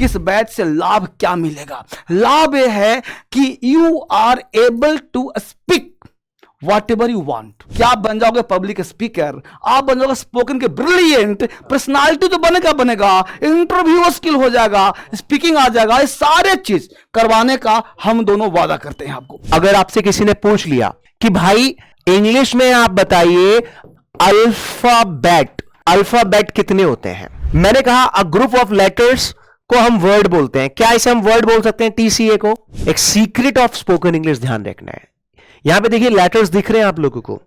कि इस बैच से लाभ क्या मिलेगा। लाभ यह है कि you are able to speak whatever you want. क्या आप बन जाओगे पब्लिक स्पीकर, आप बन जाओगे स्पोकन के ब्रिलियंट, पर्सनालिटी तो बनेगा बनेगा, इंटरव्यू स्किल हो जाएगा, स्पीकिंग आ जाएगा, ये सारे चीज करवाने का हम दोनों वादा करते हैं आपको। अगर आपसे किसी ने पूछ लिया कि भाई इंग्लिश में आप बताइए अल्फाबेट, अल्फाबेट कितने होते हैं, मैंने कहा अ ग्रुप ऑफ लेटर्स को हम वर्ड बोलते हैं। क्या इसे हम वर्ड बोल सकते हैं टीसीए को? एक सीक्रेट ऑफ स्पोकन इंग्लिश ध्यान रखना है। यहां पे देखिए लेटर्स दिख रहे हैं आप लोगों को,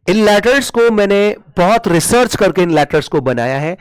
इन लेटर्स को मैंने बहुत रिसर्च करके इन लेटर्स को बनाया है।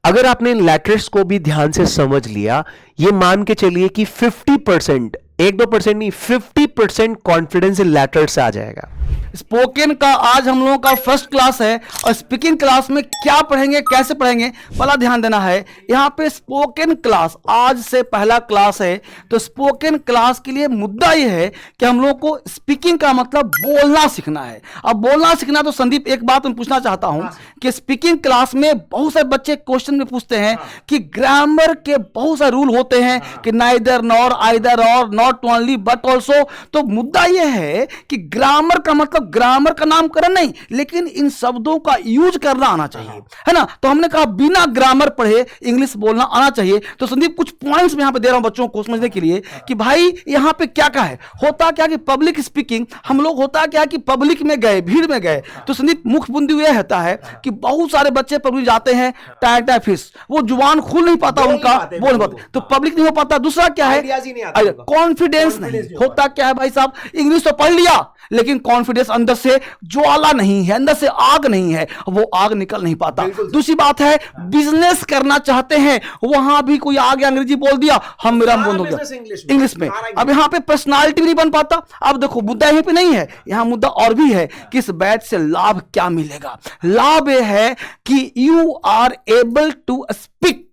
अगर आपने इन लेटर्स को भी ध्यान से समझ लिया, ये मान के चलिए कि 50%, 1-2% नहीं, 50% कॉन्फिडेंस इन लेटर्स आ जाएगा। स्पोकन का आज हम लोगों का फर्स्ट क्लास है और स्पीकिंग क्लास में क्या पढ़ेंगे, कैसे पढ़ेंगे, पहला ध्यान देना है। यहाँ पे स्पोकन क्लास आज से पहला क्लास है, तो स्पोकन क्लास के लिए मुद्दा ये है कि हम लोगों को स्पीकिंग का मतलब बोलना सीखना है। अब बोलना सीखना, तो संदीप एक बात मैं पूछना चाहता हूँ कि स्पीकिंग क्लास में बहुत सारे बच्चे क्वेश्चन में पूछते हैं कि ग्रामर के बहुत सारे रूल होते हैं कि नाइदर, नॉर, आइदर, और, नॉट ओनली बट ऑल्सो। तो मुद्दा यह है कि ग्रामर का मतलब ग्रामर का नामकरण नहीं, लेकिन इन शब्दों का यूज करना आना चाहिए, है ना। तो हमने कहा बिना ग्रामर पढ़े इंग्लिश बोलना आना चाहिए। तो संदीप कुछ पॉइंट्स में यहां पे दे रहा हूं बच्चों को समझने के लिए कि भाई यहां पे क्या क्या है। होता क्या कि पब्लिक स्पीकिंग, हम लोग होता क्या कि पब्लिक में गए, भीड़ में गए, तो संदीप मुख्य बिंदु यह होता है कि बहुत सारे बच्चे पब्लिक जाते हैं टाइम फिश, वो जुबान खुल नहीं पाता, उनका बोल नहीं पाते, तो पब्लिक नहीं हो पाता। दूसरा क्या है, कॉन्फिडेंस नहीं होता। क्या है भाई साहब, इंग्लिश तो पढ़ लिया लेकिन कॉन्फिडेंस अंदर से ज्वाला नहीं है, अंदर से आग नहीं है, वो आग निकल नहीं पाता। दूसरी बात है, बिजनेस करना चाहते हैं, वहां भी कोई आ गया अंग्रेजी बोल दिया, हम मेरा बंद हो गया इंग्लिश में। अब यहां पे पर्सनालिटी भी नहीं बन पाता। अब देखो मुद्दा यहीं पे नहीं है, यहां मुद्दा और भी है कि इस बैच से लाभ क्या मिलेगा। लाभ यह है कि you are able to speak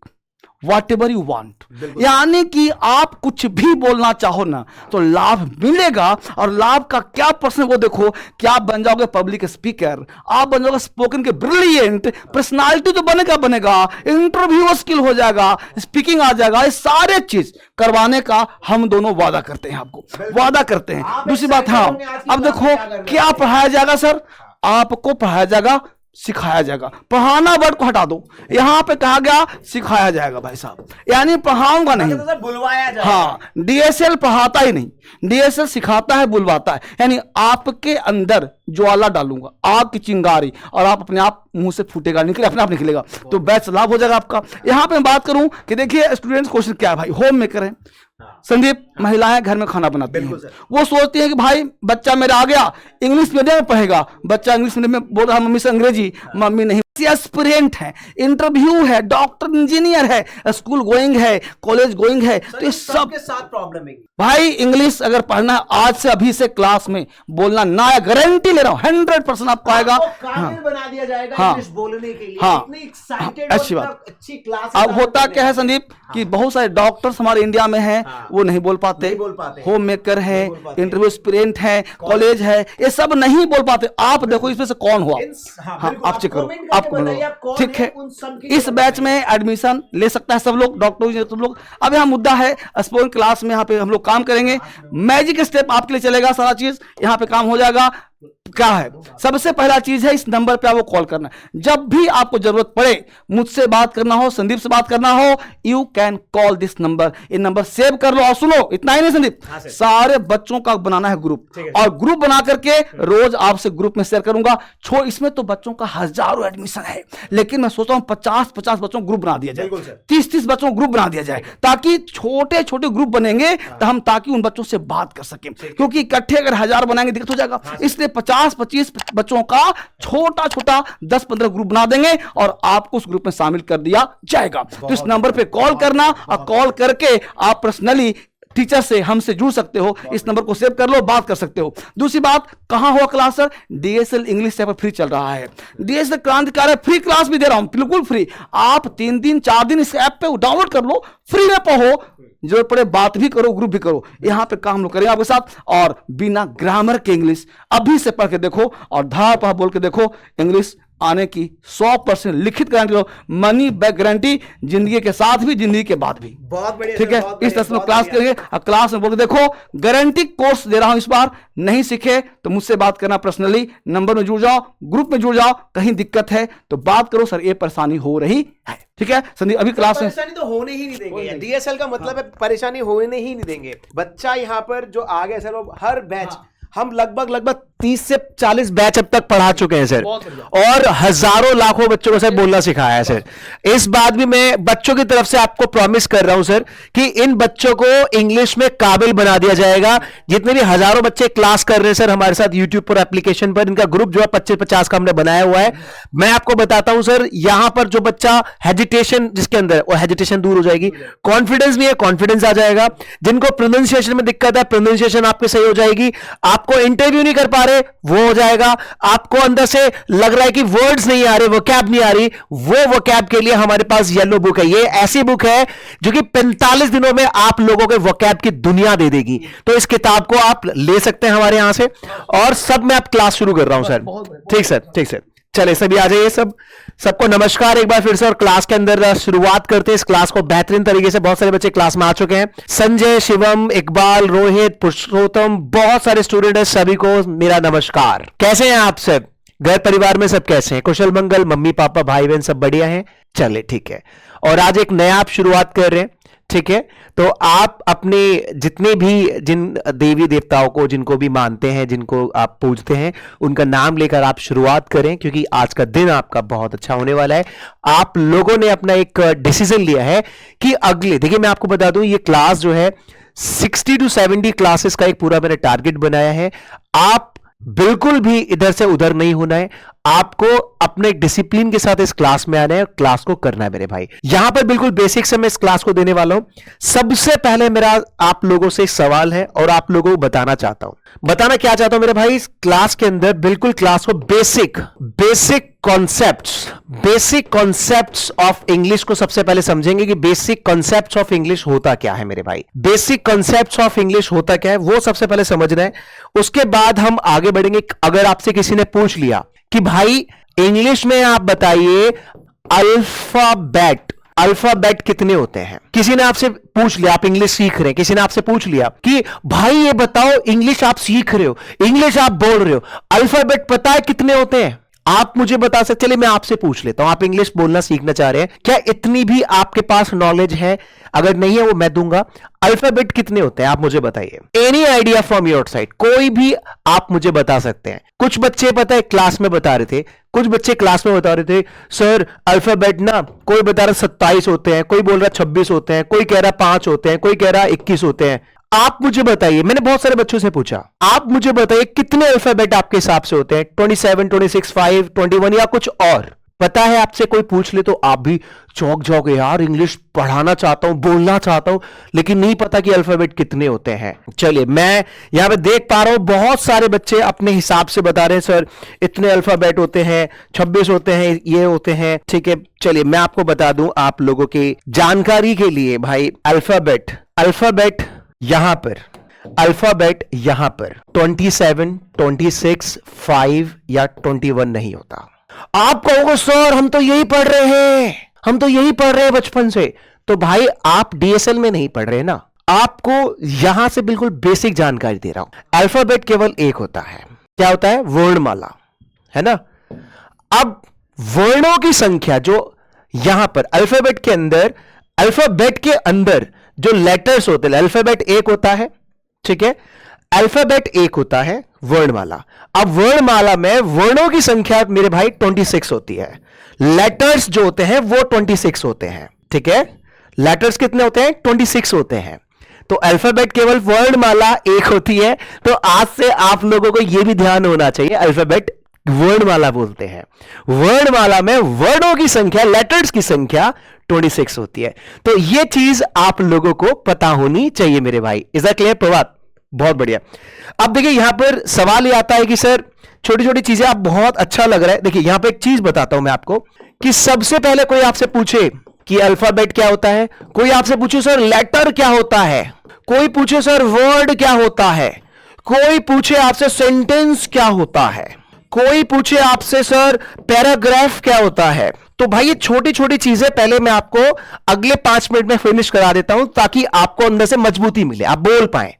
whatever you want, यानी कि आप कुछ भी बोलना चाहो ना तो लाभ मिलेगा। और लाभ का क्या प्रश्न वो देखो कि आप बन जाओगे पब्लिक स्पीकर, आप बन जाओगे स्पोकन के ब्रिलियंट, पर्सनालिटी तो बनेगा बनेगा, इंटरव्यू स्किल हो जाएगा, स्पीकिंग आ जाएगा, ये सारे चीज करवाने का हम दोनों वादा करते हैं, आपको वादा करते हैं। दूसरी बात, हाँ अब देखो क्या पढ़ाया जाएगा सर, आपको पढ़ाया जाएगा, सिखाया जाएगा। पढ़ाना वर्ड को हटा दो, यहां पे कहा गया सिखाया जाएगा भाई साहब, यानी पढ़ाऊंगा नहीं, बुलवाया जाएगा। हाँ, डीएसएल पढ़ाता ही नहीं, डीएसएल सिखाता है, बुलवाता है, यानी आपके अंदर ज्वाला डालूंगा, आग की चिंगारी, और आप अपने आप मुंह से फूटेगा, निकले अपने आप निकलेगा, तो बैच लाभ हो जाएगा आपका। यहां पे मैं बात करूं कि देखिए स्टूडेंट्स क्वेश्चन क्या है भाई, होम मेकर है संदीप, महिलाएं घर में खाना बनाती हैं, वो सोचती है कि भाई बच्चा मेरा आ गया इंग्लिश मीडियम में पढ़ेगा, बच्चा इंग्लिश मीडियम में बोल रहा मम्मी से अंग्रेजी, मम्मी नहीं, एस्पिरेंट है, इंटरव्यू है, डॉक्टर इंजीनियर है, स्कूल गोइंग है, कॉलेज गोइंग है, तो ये सब के साथ प्रॉब्लम है भाई। इंग्लिश अगर पढ़ना आज से अभी से क्लास में बोलना ना, गारंटी ले रहा हूं 100% आपको आएगा। बना दिया जाएगा हाँ, इंग्लिश बोलने के लिए। हाँ, इतनी एक्साइटेड अच्छी बात, अच्छी क्लास। अब होता क्या है संदीप कि बहुत सारे डॉक्टर्स हमारे इंडिया में हैं, वो नहीं बोल पाते, होम मेकर है, इंटरव्यू एस्पिरेंट है, कॉलेज है, ये सब नहीं बोल पाते। आप देखो इसमें से कौन हुआ, हाँ आप चेक करो, आपको ठीक है। इस बैच में एडमिशन ले सकता है सब लोग, डॉक्टर सब लोग। अब यहाँ मुद्दा है स्पोकन क्लास में, यहाँ पे हम लोग काम करेंगे, मैजिक स्टेप आपके लिए चलेगा, सारा चीज यहाँ पे काम हो जाएगा। क्या है, सबसे पहला चीज है इस नंबर पे आपको कॉल करना है। जब भी आपको जरूरत पड़े, मुझसे बात करना हो, संदीप से बात करना हो, you can call this number. ये नंबर सेव कर लो और सुनो, इतना ही नहीं संदीप, सारे बच्चों का बनाना है ग्रुप, और ग्रुप बना करके रोज आपसे ग्रुप में शेयर करूंगा। इसमें तो बच्चों का हजारों एडमिशन है, लेकिन मैं सोचता हूं 50-50 बच्चों को ग्रुप बना दिया जाए, 30-30 बच्चों को ग्रुप बना दिया जाए, ताकि छोटे छोटे ग्रुप बनेंगे तो हम ताकि उन बच्चों से बात कर सकें, क्योंकि इकट्ठे अगर 1000 बनाएंगे दिक्कत हो जाएगा। इसलिए 50-25 बच्चों का छोटा छोटा 10-15 ग्रुप बना देंगे और आपको उस ग्रुप में शामिल कर दिया जाएगा। तो इस नंबर पे कॉल करना, और कॉल करके आप पर्सनली टीचर से हमसे जुड़ सकते हो। इस नंबर को सेव कर लो, बात कर सकते हो। दूसरी बात, कहां हुआ class sir? DSL English app free चल रहा है, डीएसएल क्रांतिकारी फ्री क्लास भी दे रहा हूं, बिल्कुल फ्री। आप 3 दिन 4 दिन इस ऐप पे डाउनलोड कर लो, फ्री में पढ़ो, जरूरत पड़े बात भी करो, ग्रुप भी करो। यहां पे काम लोग करेंगे आपके साथ, और बिना ग्रामर के इंग्लिश अभी से पढ़ के देखो और धार बोल के देखो, इंग्लिश आने की 100% लिखित गारंटी लो, मनी बैक गारंटी, जिंदगी के साथ भी जिंदगी के बाद भी। बहुत बढ़िया, ठीक है, इस तरह से क्लास करेंगे और क्लास में बोल देखो गारंटी कोर्स दे रहा हूं इस बार, नहीं सीखे तो मुझसे बात करना पर्सनली, नंबर में जुड़ जाओ, ग्रुप में जुड़ जाओ, कहीं दिक्कत है तो बात करो, सर ये परेशानी हो रही है। ठीक है संदीप, अभी क्लास में परेशानी तो होने ही नहीं देंगे। डीएसएल का मतलब है परेशानी होने ही नहीं देंगे। बच्चा यहाँ पर जो आगे सर वो हर बैच हम लगभग 30 से 40 बैच अब तक पढ़ा चुके हैं सर, और हजारों लाखों बच्चों को सर बोलना सिखाया है सर। इस बात भी मैं बच्चों की तरफ से आपको प्रॉमिस कर रहा हूं सर कि इन बच्चों को इंग्लिश में काबिल बना दिया जाएगा। जितने भी हजारों बच्चे क्लास कर रहे हैं सर हमारे साथ यूट्यूब पर एप्लीकेशन पर, इनका ग्रुप जो है 25-50 का हमने बनाया हुआ है। मैं आपको बताता हूं सर, यहां पर जो बच्चा हेजिटेशन जिसके अंदर, वो हेजिटेशन दूर हो जाएगी, कॉन्फिडेंस नहीं है कॉन्फिडेंस आ जाएगा, जिनको प्रोनाउंसिएशन में दिक्कत है प्रोनाउंसिएशन आपकी सही हो जाएगी, आपको इंटरव्यू नहीं कर पा रहे वो हो जाएगा, आपको अंदर से लग रहा है कि वर्ड्स नहीं आ रहे, वोकैब नहीं आ रही, वो वोकैब के लिए हमारे पास येलो बुक है। ये ऐसी बुक है जो कि 45 दिनों में आप लोगों के वोकैब की दुनिया दे देगी। तो इस किताब को आप ले सकते हैं हमारे यहां से, और सब में आप क्लास शुरू कर रहा हूं सर। ठीक सर, ठीक सर, चले सभी आ जाइए। सबको नमस्कार एक बार फिर से, और क्लास के अंदर शुरुआत करते हैं इस क्लास को बेहतरीन तरीके से। बहुत सारे बच्चे क्लास में आ चुके हैं, संजय, शिवम, इकबाल, रोहित, पुरुषोत्तम, बहुत सारे स्टूडेंट हैं, सभी को मेरा नमस्कार। कैसे हैं आप सब? घर परिवार में सब कैसे हैं? कुशल मंगल, मम्मी पापा भाई बहन सब बढ़िया हैं? चले ठीक है। और आज एक नया आप शुरुआत कर रहे हैं, ठीक है? तो आप अपने जितने भी जिन देवी देवताओं को जिनको भी मानते हैं, जिनको आप पूजते हैं, उनका नाम लेकर आप शुरुआत करें, क्योंकि आज का दिन आपका बहुत अच्छा होने वाला है। आप लोगों ने अपना एक डिसीजन लिया है कि अगले, देखिए मैं आपको बता दूं, ये क्लास जो है 60 to 70 क्लासेस का एक पूरा मैंने टारगेट बनाया है। आप बिल्कुल भी इधर से उधर नहीं होना है, आपको अपने डिसिप्लिन के साथ इस क्लास में आना है, क्लास को करना है मेरे भाई। यहां पर बिल्कुल बेसिक से मैं इस क्लास को देने वाला हूं। सबसे पहले मेरा आप लोगों से एक सवाल है और आप लोगों को बताना चाहता हूं। बताना क्या चाहता हूं मेरे भाई, इस क्लास के अंदर बिल्कुल क्लास को बेसिक कॉन्सेप्ट्स ऑफ इंग्लिश को सबसे पहले समझेंगे कि बेसिक कॉन्सेप्ट्स ऑफ इंग्लिश होता क्या है मेरे भाई। बेसिक कॉन्सेप्ट्स ऑफ इंग्लिश होता क्या है वो सबसे पहले समझना है, उसके बाद हम आगे बढ़ेंगे। अगर आपसे किसी ने पूछ लिया कि भाई इंग्लिश में आप बताइए अल्फाबेट कितने होते हैं, किसी ने आपसे पूछ लिया, आप इंग्लिश सीख रहे हैं, किसी ने आपसे पूछ लिया कि भाई ये बताओ इंग्लिश आप सीख रहे हो, इंग्लिश आप बोल रहे हो, अल्फाबेट पता है कितने होते हैं? आप मुझे बता सकते, चलिए मैं आपसे पूछ लेता हूं, आप इंग्लिश बोलना सीखना चाह रहे हैं, क्या इतनी भी आपके पास नॉलेज है? अगर नहीं है वो मैं दूंगा। अल्फाबेट कितने होते हैं आप मुझे बताइए। Any idea from your side, कोई भी आप मुझे बता सकते हैं। कुछ बच्चे पता है क्लास में बता रहे थे, कुछ बच्चे क्लास में बता रहे थे सर अल्फाबेट ना, कोई बता रहा 27 होते हैं, कोई बोल रहा 26 होते हैं, कोई कह रहा 5 होते हैं, कोई कह रहा 21 होते हैं। आप मुझे बताइए, मैंने बहुत सारे बच्चों से पूछा, आप मुझे बताइए कितने अल्फाबेट आपके हिसाब से होते हैं? 27, 26, 5, 21 या कुछ और पता है? आपसे कोई पूछ ले तो आप भी चौंक जाओगे, यार इंग्लिश पढ़ाना चाहता हूं, बोलना चाहता हूं, लेकिन नहीं पता कि अल्फाबेट कितने होते हैं। चलिए मैं यहां पे देख पा रहा हूं बहुत सारे बच्चे अपने हिसाब से बता रहे हैं, सर इतने अल्फाबेट होते हैं, 26 होते हैं, ये होते हैं। ठीक है, चलिए मैं आपको बता दूं आप लोगों की जानकारी के लिए भाई, अल्फाबेट यहां पर, अल्फाबेट यहां पर 27, 26, 5 या 21 नहीं होता। आप कहोगे सर हम तो यही पढ़ रहे हैं, बचपन से। तो भाई आप डीएसएल में नहीं पढ़ रहे ना, आपको यहां से बिल्कुल बेसिक जानकारी दे रहा हूं। अल्फाबेट केवल एक होता है, क्या होता है? वर्णमाला, है ना। अब वर्णों की संख्या जो यहां पर अल्फाबेट के अंदर जो लेटर्स होते हैं, अल्फाबेट एक होता है, ठीक है, अल्फाबेट एक होता है, वर्णमाला। अब वर्णमाला में वर्णों की संख्या मेरे भाई 26 होती है, लेटर्स जो होते हैं वो 26 होते हैं, ठीक है। लेटर्स कितने होते हैं? 26 होते हैं। तो अल्फाबेट केवल वर्णमाला एक होती है। तो आज से आप लोगों को यह भी ध्यान होना चाहिए, अल्फाबेट वर्णमाला बोलते हैं, वर्णमाला में वर्णों की संख्या, लेटर्स की संख्या 26 होती है। तो यह चीज आप लोगों को पता होनी चाहिए मेरे भाई। इज दैट क्लियर प्रभात? बहुत बढ़िया। अब देखिए यहां पर सवाल यह आता है कि सर छोटी छोटी चीजें आप बहुत अच्छा लग रहा है। देखिए यहां पर एक चीज बताता हूं मैं आपको कि सबसे पहले कोई आपसे पूछे कि अल्फाबेट क्या होता है, कोई आपसे पूछे सर लेटर क्या होता है, कोई पूछे सर वर्ड क्या होता है, कोई पूछे आपसे सेंटेंस क्या होता है, कोई पूछे आपसे सर पैराग्राफ क्या होता है, तो भाई ये छोटी छोटी चीजें पहले मैं आपको अगले 5 मिनट में फिनिश करा देता हूं ताकि आपको अंदर से मजबूती मिले, आप बोल पाए।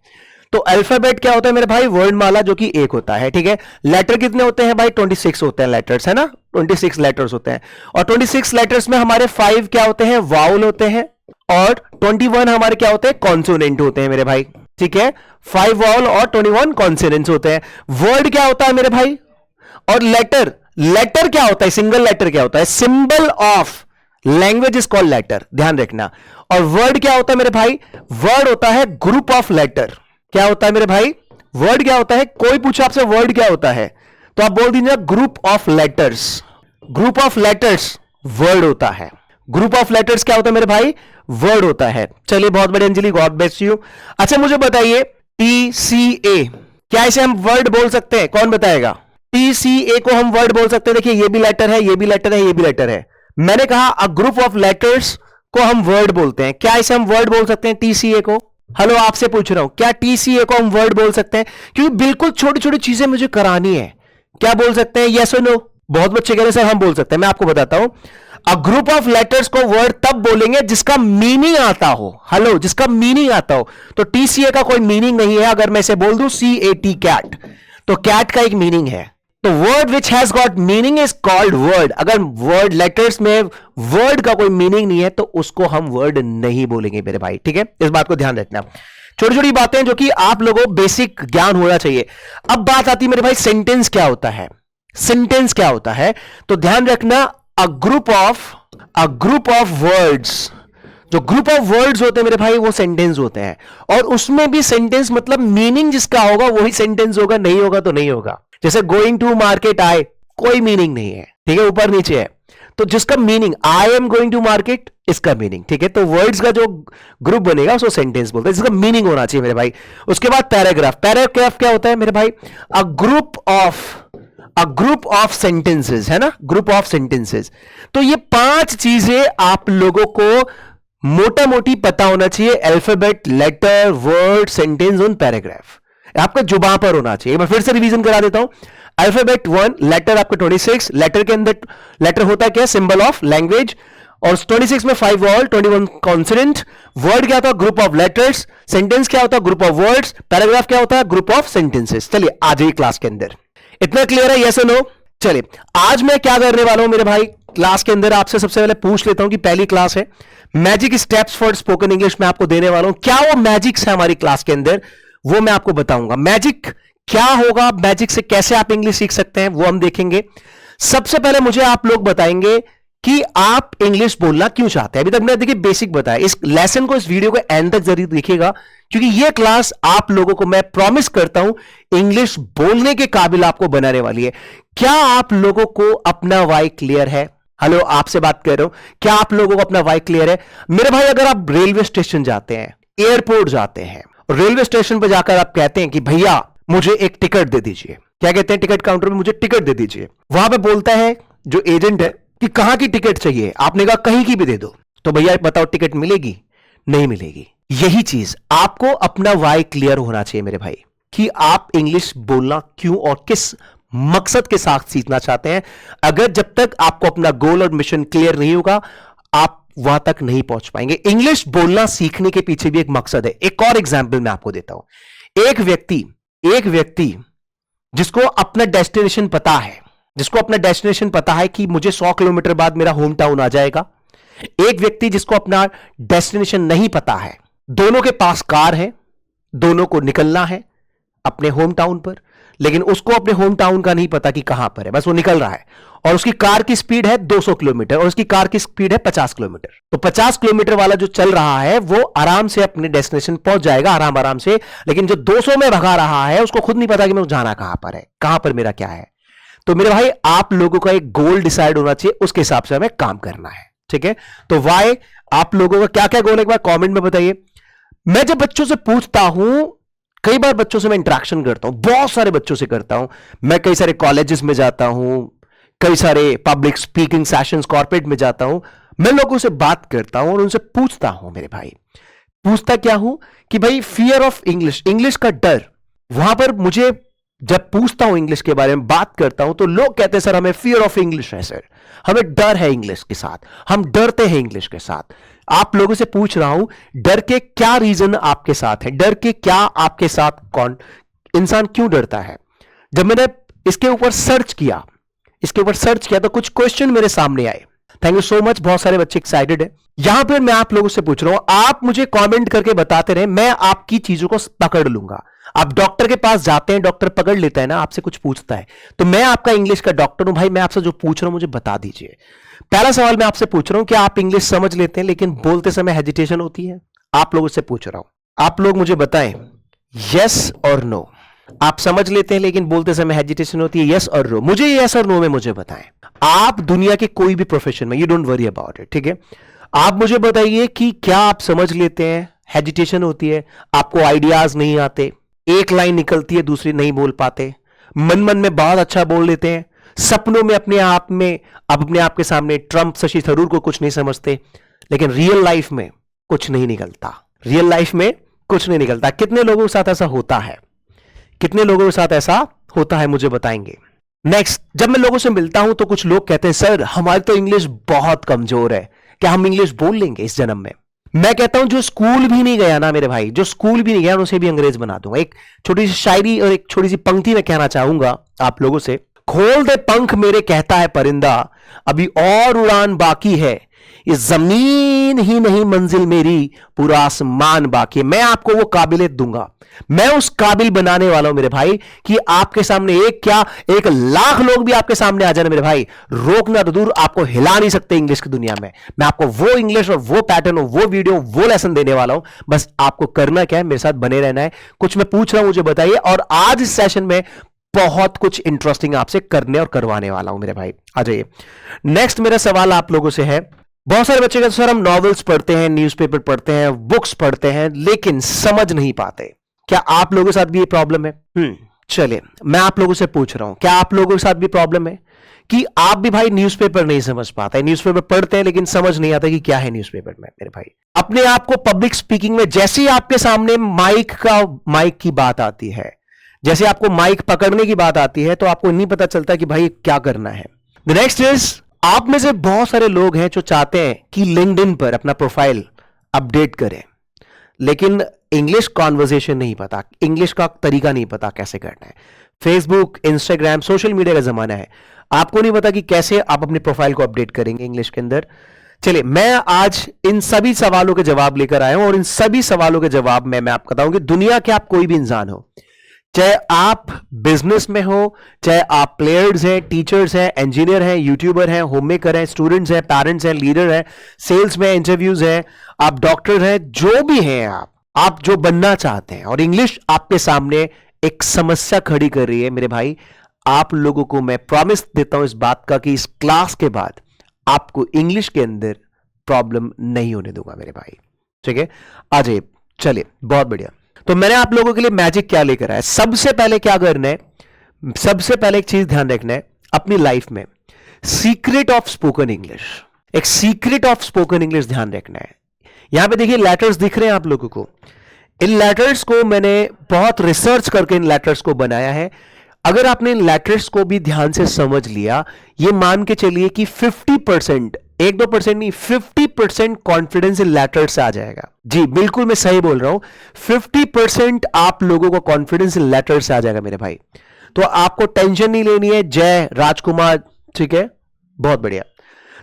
तो अल्फाबेट क्या होता है मेरे भाई, वर्णमाला, जो कि एक होता है, ठीक है। लेटर कितने होते हैं भाई, 26 होते हैं लेटर्स, है ना, 26 लेटर्स होते हैं। और 26 लेटर्स में हमारे 5 क्या होते हैं, वाउल होते हैं, और 21 हमारे क्या होते हैं, कॉन्सोनेंट होते हैं मेरे भाई, ठीक है। 5 वाउल और 21 कॉन्सोनेंट्स होते हैं। वर्ड क्या होता है मेरे भाई, और लेटर, लेटर क्या होता है, सिंगल लेटर क्या होता है, symbol of language is called letter, ध्यान रखना। और वर्ड क्या होता है मेरे भाई, वर्ड होता है ग्रुप ऑफ लेटर। क्या होता है मेरे भाई, वर्ड क्या होता है, कोई पूछा आपसे वर्ड क्या होता है तो आप बोल दीजिए group of letters. Group of letters word होता है। ग्रुप ऑफ लेटर्स क्या होता है मेरे भाई, वर्ड होता है। चलिए बहुत बड़े अंजलि, गॉड ब्लेस यू। अच्छा मुझे बताइए TCA, क्या इसे हम वर्ड बोल सकते हैं, कौन बताएगा। TCA को हम वर्ड बोल सकते हैं, देखिए ये भी लेटर है, ये भी लेटर है, ये भी लेटर है। मैंने कहा अ ग्रुप ऑफ लेटर्स को हम वर्ड बोलते हैं, क्या इसे हम वर्ड बोल सकते हैं TCA को। हेलो आपसे पूछ रहा हूं, क्या TCA को हम वर्ड बोल सकते हैं, क्योंकि बिल्कुल छोटी छोटी चीजें मुझे करानी है। क्या बोल सकते हैं, यस और नो। बहुत बच्चे कह रहे हैं सर हम बोल सकते हैं, मैं आपको बताता हूं। अ ग्रुप ऑफ लेटर्स को वर्ड तब बोलेंगे जिसका मीनिंग आता हो। हेलो, जिसका मीनिंग आता हो। तो TCA का कोई मीनिंग नहीं है। अगर मैं इसे बोल दूं CAT, कैट, तो कैट का एक मीनिंग है। तो word which has got meaning is called word. अगर वर्ड लेटर्स में वर्ड का कोई मीनिंग नहीं है तो उसको हम वर्ड नहीं बोलेंगे मेरे भाई, ठीक है। इस बात को ध्यान रखना। छोटी छोटी बातें जो कि आप लोगों को बेसिक ज्ञान होना चाहिए। अब बात आती है मेरे भाई सेंटेंस क्या होता है। सेंटेंस क्या होता है, तो ध्यान रखना अ ग्रुप ऑफ वर्ड्स। जो ग्रुप ऑफ वर्ड्स होते हैं मेरे भाई वो सेंटेंस होते हैं। और उसमें भी सेंटेंस मतलब मीनिंग जिसका होगा वही सेंटेंस होगा, नहीं होगा तो नहीं होगा। जैसे गोइंग टू मार्केट आए, कोई मीनिंग नहीं है, ठीक है, ऊपर नीचे है। तो जिसका meaning I am going to market, इसका मीनिंग, ठीक है। तो वर्ड्स का जो ग्रुप बनेगा उसको सेंटेंस बोलते हैं, जिसका मीनिंग होना चाहिए मेरे भाई। उसके बाद पैराग्राफ। पैराग्राफ क्या होता है मेरे भाई, अ ग्रुप ऑफ सेंटेंसेस, है ना, ग्रुप ऑफ सेंटेंसेस। तो ये 5 चीजें आप लोगों को मोटा मोटी पता होना चाहिए। अल्फाबेट, लेटर, वर्ड, सेंटेंस और पैराग्राफ आपका जुबान पर होना चाहिए। मैं फिर से रिवीजन करा देता हूं। अल्फाबेट 1, लेटर आपका 26, लेटर के अंदर लेटर होता है क्या, सिंबल ऑफ लैंग्वेज। और 26 में 5 वॉल, 21 कॉन्सोनेंट। वर्ड क्या होता है, ग्रुप ऑफ लेटर्स। सेंटेंस क्या होता है, ग्रुप ऑफ वर्ड्स। पैराग्राफ क्या होता है, ग्रुप ऑफ सेंटेंसेस। चलिए आ जाइए क्लास के अंदर। इतना क्लियर है, यस और नो। चलिए आज मैं क्या करने वाला हूं मेरे भाई, क्लास के अंदर आपसे सबसे पहले पूछ लेता हूं कि पहली क्लास है magic steps for spoken English में आपको देने वाला हूं। क्या वो मैजिक्स है हमारी क्लास के अंदर, वो मैं आपको बताऊंगा। मैजिक क्या होगा, मैजिक से कैसे आप इंग्लिश सीख सकते हैं, वो हम देखेंगे। सबसे पहले मुझे आप लोग बताएंगे कि आप इंग्लिश बोलना क्यों चाहते हैं। अभी तक मैंने देखिए बेसिक बताया। इस लेसन को, इस वीडियो को एंड तक जरूर देखिएगा, क्योंकि यह क्लास आप लोगों को मैं प्रॉमिस करता हूं इंग्लिश बोलने के काबिल आपको बनाने वाली है। क्या आप लोगों को अपना वाई क्लियर है। हेलो, आपसे बात कर रहा हूं, क्या आप लोगों को अपना वाई क्लियर है मेरे भाई। अगर आप रेलवे स्टेशन जाते हैं, एयरपोर्ट जाते हैं, रेलवे स्टेशन पर जाकर आप कहते हैं कि भैया मुझे एक टिकट दे दीजिए, क्या कहते हैं, टिकट काउंटर में मुझे टिकट दे दीजिए। वहां पे बोलता है जो एजेंट है कि कहां की टिकट चाहिए, आपने कहा कहीं की भी दे दो, तो भैया बताओ टिकट मिलेगी, नहीं मिलेगी। यही चीज आपको अपना वाई क्लियर होना चाहिए मेरे भाई, कि आप इंग्लिश बोलना क्यों और किस मकसद के साथ सीखना चाहते हैं। अगर जब तक आपको अपना गोल और मिशन क्लियर नहीं होगा आप वहां तक नहीं पहुंच पाएंगे। इंग्लिश बोलना सीखने के पीछे भी एक मकसद है। एक और एग्जाम्पल मैं आपको देता हूं। एक व्यक्ति जिसको अपना डेस्टिनेशन पता है, कि मुझे 100 किलोमीटर बाद मेरा होम टाउन आ जाएगा। एक व्यक्ति जिसको अपना डेस्टिनेशन नहीं पता है, दोनों के पास कार है, दोनों को निकलना है अपने होम टाउन पर, लेकिन उसको अपने होम टाउन का नहीं पता कि कहां पर है, बस वो निकल रहा है। और उसकी कार की स्पीड है 200 किलोमीटर और उसकी कार की स्पीड है 50 किलोमीटर। तो 50 किलोमीटर वाला जो चल रहा है वो आराम से अपने डेस्टिनेशन पहुंच जाएगा, आराम से। लेकिन जो 200 में भगा रहा है उसको खुद नहीं पता कि मैं जाना कहां पर है, कहां पर मेरा क्या है। तो मेरे भाई आप लोगों का एक गोल डिसाइड होना चाहिए, उसके हिसाब से हमें काम करना है, ठीक है। तो वाई आप लोगों का क्या क्या गोल है एक बार कमेंट में बताइए। मैं जब बच्चों से पूछता हूं, कई बार बच्चों से मैं इंटरेक्शन करता हूं, बहुत सारे बच्चों से करता हूं। मैं कई सारे कॉलेजेस में जाता हूं, कई सारे पब्लिक स्पीकिंग सेशंस कॉर्पोरेट में जाता हूं, मैं लोगों से बात करता हूं और उनसे पूछता हूं मेरे भाई। पूछता क्या हूं कि भाई फियर ऑफ इंग्लिश का डर, वहां पर मुझे जब पूछता हूं इंग्लिश के बारे में, बात करता हूं, तो लोग कहते हैं सर हमें फियर ऑफ इंग्लिश है, सर हमें डर है इंग्लिश के साथ, हम डरते हैं इंग्लिश के साथ। आप लोगों से पूछ रहा हूं, डर के क्या रीजन आपके साथ है, डर के क्या आपके साथ कौन इंसान क्यों डरता है? जब मैंने इसके ऊपर सर्च किया, तो कुछ क्वेश्चन मेरे सामने आए। थैंक यू सो मच, बहुत सारे बच्चे एक्साइटेड है। यहां पर मैं आप लोगों से पूछ रहा हूं, आप मुझे कमेंट करके बताते रहे, मैं आपकी चीजों को पकड़ लूंगा। आप डॉक्टर के पास जाते हैं, डॉक्टर पकड़ लेता है ना, आपसे कुछ पूछता है, तो मैं आपका इंग्लिश का डॉक्टर हूं भाई, मैं आपसे जो पूछ रहा हूं मुझे बता दीजिए। पहला सवाल मैं आपसे पूछ रहा हूं, क्या आप इंग्लिश समझ लेते हैं लेकिन बोलते समय हेजिटेशन होती है? आप लोगों से पूछ रहा हूं, आप लोग मुझे बताएं, यस और नो। आप समझ लेते हैं लेकिन बोलते समय हेजिटेशन होती है, यस और नो? मुझे यस और नो में मुझे बताएं। आप दुनिया के कोई भी प्रोफेशन में, you don't worry about it, ठीक है? आप मुझे बताइए कि क्या आप समझ लेते हैं, हेजिटेशन होती है, आपको आइडियाज नहीं आते, एक लाइन निकलती है दूसरी नहीं बोल पाते, मन मन में बहुत अच्छा बोल लेते हैं, सपनों में अपने आप में आप अपने आप के सामने ट्रंप शशि थरूर को कुछ नहीं समझते, लेकिन रियल लाइफ में कुछ नहीं निकलता, रियल लाइफ में कुछ नहीं निकलता। कितने लोगों के साथ ऐसा होता है, कितने लोगों के साथ ऐसा होता है, मुझे बताएंगे। नेक्स्ट, जब मैं लोगों से मिलता हूं तो कुछ लोग कहते हैं सर हमारी तो इंग्लिश बहुत कमजोर है, क्या हम इंग्लिश बोल लेंगे इस जन्म में? मैं कहता हूं जो स्कूल भी नहीं गया ना मेरे भाई, जो स्कूल भी नहीं गया उसे भी अंग्रेज बना दूंगा। एक छोटी सी शायरी और एक छोटी सी पंक्ति में कहना चाहूंगा आप लोगों से, खोल दे पंख मेरे कहता है परिंदा, अभी और उड़ान बाकी है, ये जमीन ही नहीं मंजिल मेरी, पूरा आसमान बाकी है। मैं आपको वो काबिलियत दूंगा, मैं उस काबिल बनाने वाला हूं मेरे भाई कि आपके सामने एक क्या 1,00,000 लोग भी आपके सामने आ जाए मेरे भाई, रोकना तो दूर, आपको हिला नहीं सकते इंग्लिश की दुनिया में। मैं आपको वो इंग्लिश और वो पैटर्न और वो वीडियो वो लेसन देने वाला हूं, बस आपको करना क्या है, मेरे साथ बने रहना है। कुछ मैं पूछ रहा हूं मुझे बताइए, और आज इस सेशन में बहुत कुछ इंटरेस्टिंग आपसे करने और करवाने वाला हूं मेरे भाई। आ जाइए। नेक्स्ट मेरा सवाल आप लोगों से है, बहुत सारे बच्चे कहते हैं सर हम नॉवेल्स पढ़ते हैं, न्यूज़पेपर पढ़ते हैं, बुक्स पढ़ते हैं, लेकिन समझ नहीं पाते। क्या आप लोगों के साथ भी ये प्रॉब्लम है? चलिए मैं आप लोगों से पूछ रहा हूं, क्या आप लोगों के साथ भी प्रॉब्लम है कि आप भी भाई न्यूज़पेपर नहीं समझ पाते? न्यूज़पेपर पढ़ते हैं लेकिन समझ नहीं आता कि क्या है न्यूज़पेपर में मेरे भाई। अपने आप को पब्लिक स्पीकिंग में, जैसे ही आपके सामने माइक की बात आती है, जैसे आपको माइक पकड़ने की बात आती है, तो आपको नहीं पता चलता कि भाई क्या करना है। द नेक्स्ट इज, आप में से बहुत सारे लोग हैं जो चाहते हैं कि लिंक्डइन पर अपना प्रोफाइल अपडेट करें, लेकिन इंग्लिश कॉन्वर्सेशन नहीं पता, इंग्लिश का तरीका नहीं पता कैसे करना है। फेसबुक, इंस्टाग्राम, सोशल मीडिया का जमाना है, आपको नहीं पता कि कैसे आप अपने प्रोफाइल को अपडेट करेंगे इंग्लिश के अंदर। चलिए मैं आज इन सभी सवालों के जवाब लेकर आया हूं, और इन सभी सवालों के जवाब में मैं आपको बताऊं कि दुनिया के आप कोई भी इंसान हो, चाहे आप बिजनेस में हो, चाहे आप प्लेयर्स हैं, टीचर्स हैं, इंजीनियर हैं, यूट्यूबर हैं, होम मेकर हैं, स्टूडेंट्स हैं, पेरेंट्स हैं, लीडर हैं, सेल्स में इंटरव्यूज हैं, आप डॉक्टर हैं, जो भी हैं आप जो बनना चाहते हैं, और इंग्लिश आपके सामने एक समस्या खड़ी कर रही है मेरे भाई, आप लोगों को मैं प्रॉमिस देता हूं इस बात का कि इस क्लास के बाद आपको इंग्लिश के अंदर प्रॉब्लम नहीं होने दूंगा मेरे भाई, ठीक है? आ जाइए, चलिए बहुत बढ़िया। तो मैंने आप लोगों के लिए मैजिक क्या लेकर आया, सबसे पहले क्या करना है, सबसे पहले एक चीज ध्यान रखना है अपनी लाइफ में, सीक्रेट ऑफ स्पोकन इंग्लिश, एक सीक्रेट ऑफ स्पोकन इंग्लिश ध्यान रखना है। यहां पे देखिए लेटर्स दिख रहे हैं आप लोगों को, इन लेटर्स को मैंने बहुत रिसर्च करके इन लेटर्स को बनाया है। अगर आपने इन लेटर्स को भी ध्यान से समझ लिया, ये मान के चलिए कि 50%, 1-2% नहीं, 50% कॉन्फिडेंस इन लेटर्स से आ जाएगा। जी बिल्कुल मैं सही बोल रहा हूं, 50% आप लोगों को कॉन्फिडेंस इन लेटर्स से आ जाएगा मेरे भाई। तो आपको टेंशन नहीं लेनी है। जय राजकुमार, ठीक है, बहुत बढ़िया।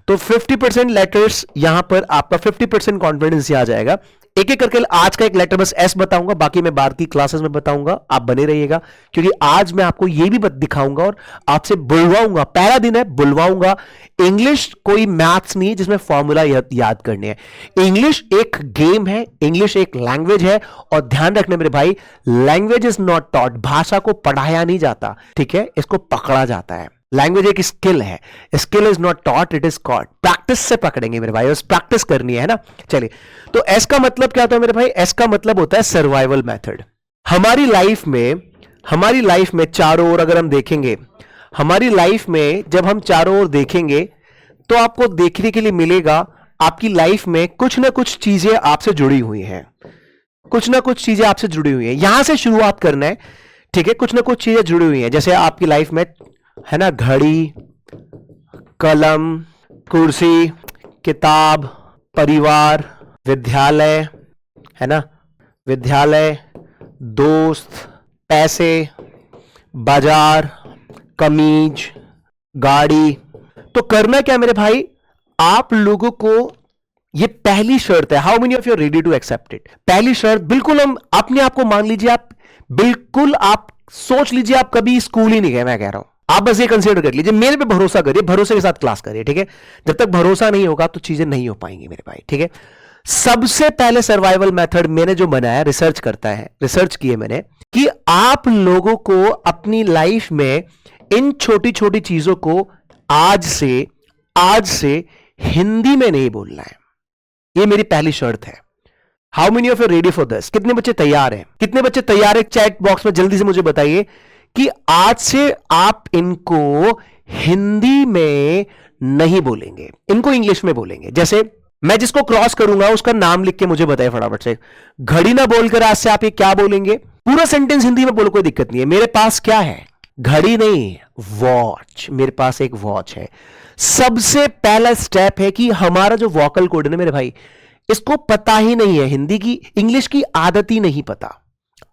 तो 50% लेटर्स यहां पर आपका 50% कॉन्फिडेंस आ जाएगा। एक एक करके आज का एक लेटर बस एस बताऊंगा, बाकी मैं बाद की क्लासेस में बताऊंगा, आप बने रहिएगा, क्योंकि आज मैं आपको यह भी दिखाऊंगा और आपसे बुलवाऊंगा। पहला दिन है, बुलवाऊंगा। इंग्लिश कोई मैथ्स नहीं है जिसमें फॉर्मूला याद करने हैं। इंग्लिश एक गेम है, इंग्लिश एक लैंग्वेज है, और ध्यान रखना मेरे भाई, लैंग्वेज इज नॉट टॉट, भाषा को पढ़ाया नहीं जाता, ठीक है, इसको पकड़ा जाता है। लैंग्वेज एक स्किल है, skill is not taught, it is caught. Practice से पकड़ेंगे मेरे भाई, उस प्रैक्टिस करनी है ना। चलिए, तो एस का मतलब क्या होता है मेरे भाई? एस का मतलब होता है सर्वाइवल मेथड। हमारी लाइफ में चारों ओर अगर हम देखेंगे, हमारी लाइफ में जब हम चारों ओर देखेंगे तो आपको देखने के लिए मिलेगा आपकी लाइफ में कुछ ना कुछ चीजें आपसे जुड़ी हुई हैं, कुछ ना कुछ चीजें आपसे जुड़ी हुई हैं। यहां से शुरुआत करना है ठीक है, कुछ ना कुछ चीजें जुड़ी हुई हैं, जैसे आपकी लाइफ में है ना, घड़ी, कलम, कुर्सी, किताब, परिवार, विद्यालय, है ना, विद्यालय, दोस्त, पैसे, बाजार, कमीज, गाड़ी। तो करना क्या मेरे भाई, आप लोगों को ये पहली शर्त है, how many of you ready to accept it. पहली शर्त, बिल्कुल हम अपने आप को मान लीजिए, आप बिल्कुल आप सोच लीजिए आप कभी स्कूल ही नहीं गए, मैं कह रहा हूं, आप बस ये कंसीडर कर लीजिए, मेरे पे भरोसा करिए, भरोसे के साथ क्लास करिए, ठीक है। जब तक भरोसा नहीं होगा तो चीजें नहीं हो पाएंगी मेरे भाई, ठीक है। सबसे पहले सर्वाइवल मेथड मैंने जो बनाया, रिसर्च करता है, रिसर्च किए मैंने, कि आप लोगों को अपनी लाइफ में इन छोटी छोटी चीजों को आज से हिंदी में नहीं बोलना है। ये मेरी पहली शर्त है। How many of you ready for this? कितने बच्चे तैयार हैं? कितने बच्चे तैयार है? चैट बॉक्स में जल्दी से मुझे बताइए कि आज से आप इनको हिंदी में नहीं बोलेंगे, इनको इंग्लिश में बोलेंगे। जैसे मैं जिसको क्रॉस करूंगा उसका नाम लिख के मुझे बताइए फटाफट से। घड़ी ना बोलकर आज से आप ये क्या बोलेंगे? पूरा सेंटेंस हिंदी में बोलो, कोई दिक्कत नहीं है। मेरे पास क्या है? घड़ी नहीं, वॉच। मेरे पास एक वॉच है। सबसे पहला स्टेप है कि हमारा जो वोकल कोड है ना मेरे भाई, इसको पता ही नहीं है, हिंदी की इंग्लिश की आदत ही नहीं पता।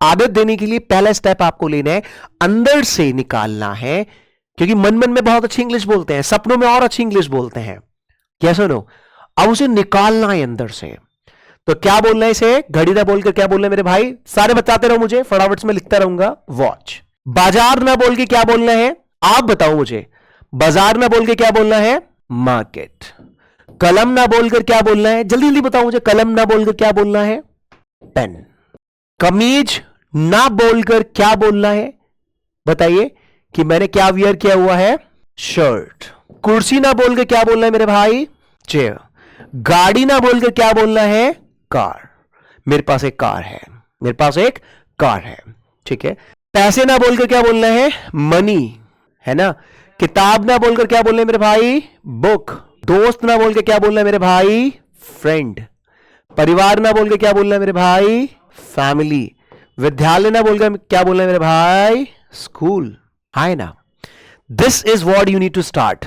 आदत देने के लिए पहला स्टेप आपको लेना है, अंदर से निकालना है, क्योंकि मन मन में बहुत अच्छी इंग्लिश बोलते हैं, सपनों में और अच्छी इंग्लिश बोलते हैं, क्या सुनो, अब उसे निकालना है अंदर से। तो क्या बोलना है इसे? घड़ी ना बोलकर क्या बोलना है मेरे भाई? सारे बताते रहो मुझे, फटाफट से मैं लिखता रहूंगा। वॉच। बाजार ना बोल के क्या बोलना है? आप बताओ मुझे। बाजार ना बोल के क्या बोलना है? मार्केट। कलम ना बोलकर क्या बोलना है? जल्दी जल्दी बताओ मुझे। कलम ना बोलकर क्या बोलना है? पेन। कमीज ना बोलकर क्या बोलना है? बताइए कि मैंने क्या वियर किया हुआ है? शर्ट। कुर्सी ना बोलकर क्या बोलना है मेरे भाई? चेयर। गाड़ी ना बोलकर क्या बोलना है? कार। मेरे पास एक कार है, मेरे पास एक कार है, ठीक है। पैसे ना बोलकर क्या बोलना है? मनी, है ना। किताब ना बोलकर क्या बोलना है मेरे भाई? बुक। दोस्त ना बोलकर क्या बोलना है मेरे भाई? फ्रेंड। परिवार ना बोलकर क्या बोलना है मेरे भाई? फैमिली। विद्यालय ना बोलकर क्या बोलना है मेरे भाई? स्कूल। है ना। This is what you need to start.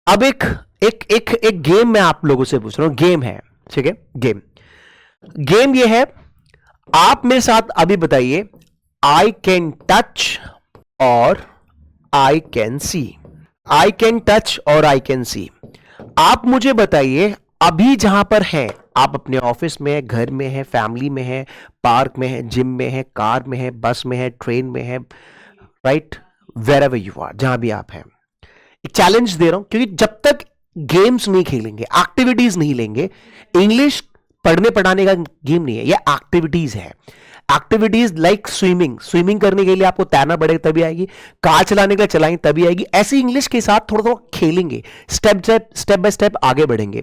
अब एक एक एक एक गेम मैं आप लोगों से पूछ रहा हूं, गेम है, ठीक है। गेम ये है, आप मेरे साथ अभी बताइए, आई कैन टच और I can see. I can touch और आई कैन सी। आप मुझे बताइए अभी जहां पर हैं, आप अपने ऑफिस में है, घर में है, फैमिली में है, पार्क में है, जिम में है, कार में है, बस में है, ट्रेन में है, right, wherever you are, जहां भी आप हैं। एक चैलेंज दे रहा हूं, क्योंकि जब तक गेम्स नहीं खेलेंगे, एक्टिविटीज नहीं लेंगे, इंग्लिश पढ़ने पढ़ाने का गेम नहीं है, ये एक्टिविटीज है। Activities like swimming. स्विमिंग करने के लिए आपको तैरना पड़ेगा तभी आएगी, कार चलाने के लिए चलाएंगे तभी आएगी। ऐसी इंग्लिश के साथ थोड़ा थोड़ा खेलेंगे, स्टेप बाय स्टेप आगे बढ़ेंगे।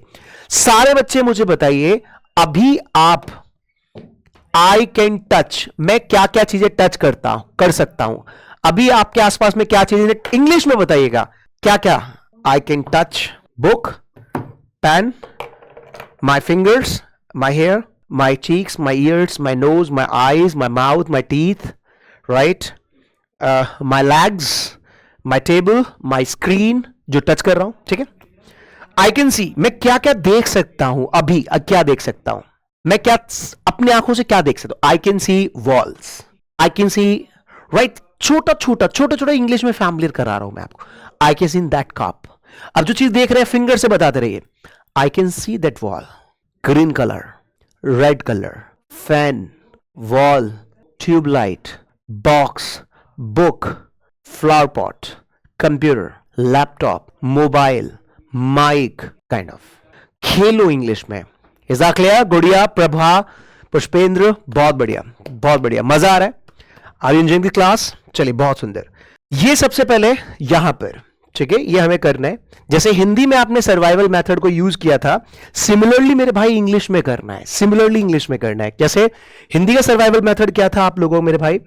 सारे बच्चे मुझे बताइए अभी आप आई कैन टच, मैं क्या क्या चीजें टच कर सकता हूं। अभी आपके आसपास में क्या चीजें, इंग्लिश में बताइएगा क्या क्या। I can touch book, pen, my fingers, my hair, my cheeks, my ears, my nose, my eyes, my mouth, my teeth, right? My legs, my table, my screen, जो टच कर रहा हूं, ठीक है। I can see, मैं क्या क्या देख सकता हूं अभी, क्या देख सकता हूं मैं, क्या अपने आंखों से क्या देख सकता हूं? I can see walls, I can see, right? छोटा छोटा इंग्लिश में फैमिलियर करा रहा हूं मैं आपको। I can see that cup। अब जो चीज देख रहे हैं फिंगर से बताते रहिए। I can see that wall, green color, red color, fan, wall, tube light, box, book, flower pot, computer, laptop, mobile, mic, kind of। Khelo English में। Is that clear? गुड़िया, प्रभा, पुष्पेंद्र, बहुत बढ़िया, मजा आ रहा है? Are you enjoying the class? चलिए, बहुत सुंदर। ये सबसे पहले यहां पर, ठीक है, ये हमें करना है। जैसे हिंदी में आपने सर्वाइवल मेथड को यूज किया था, सिमिलरली मेरे भाई इंग्लिश में करना है, सिमिलरली इंग्लिश में करना है। जैसे हिंदी का सर्वाइवल मेथड क्या था आप लोगों मेरे भाई?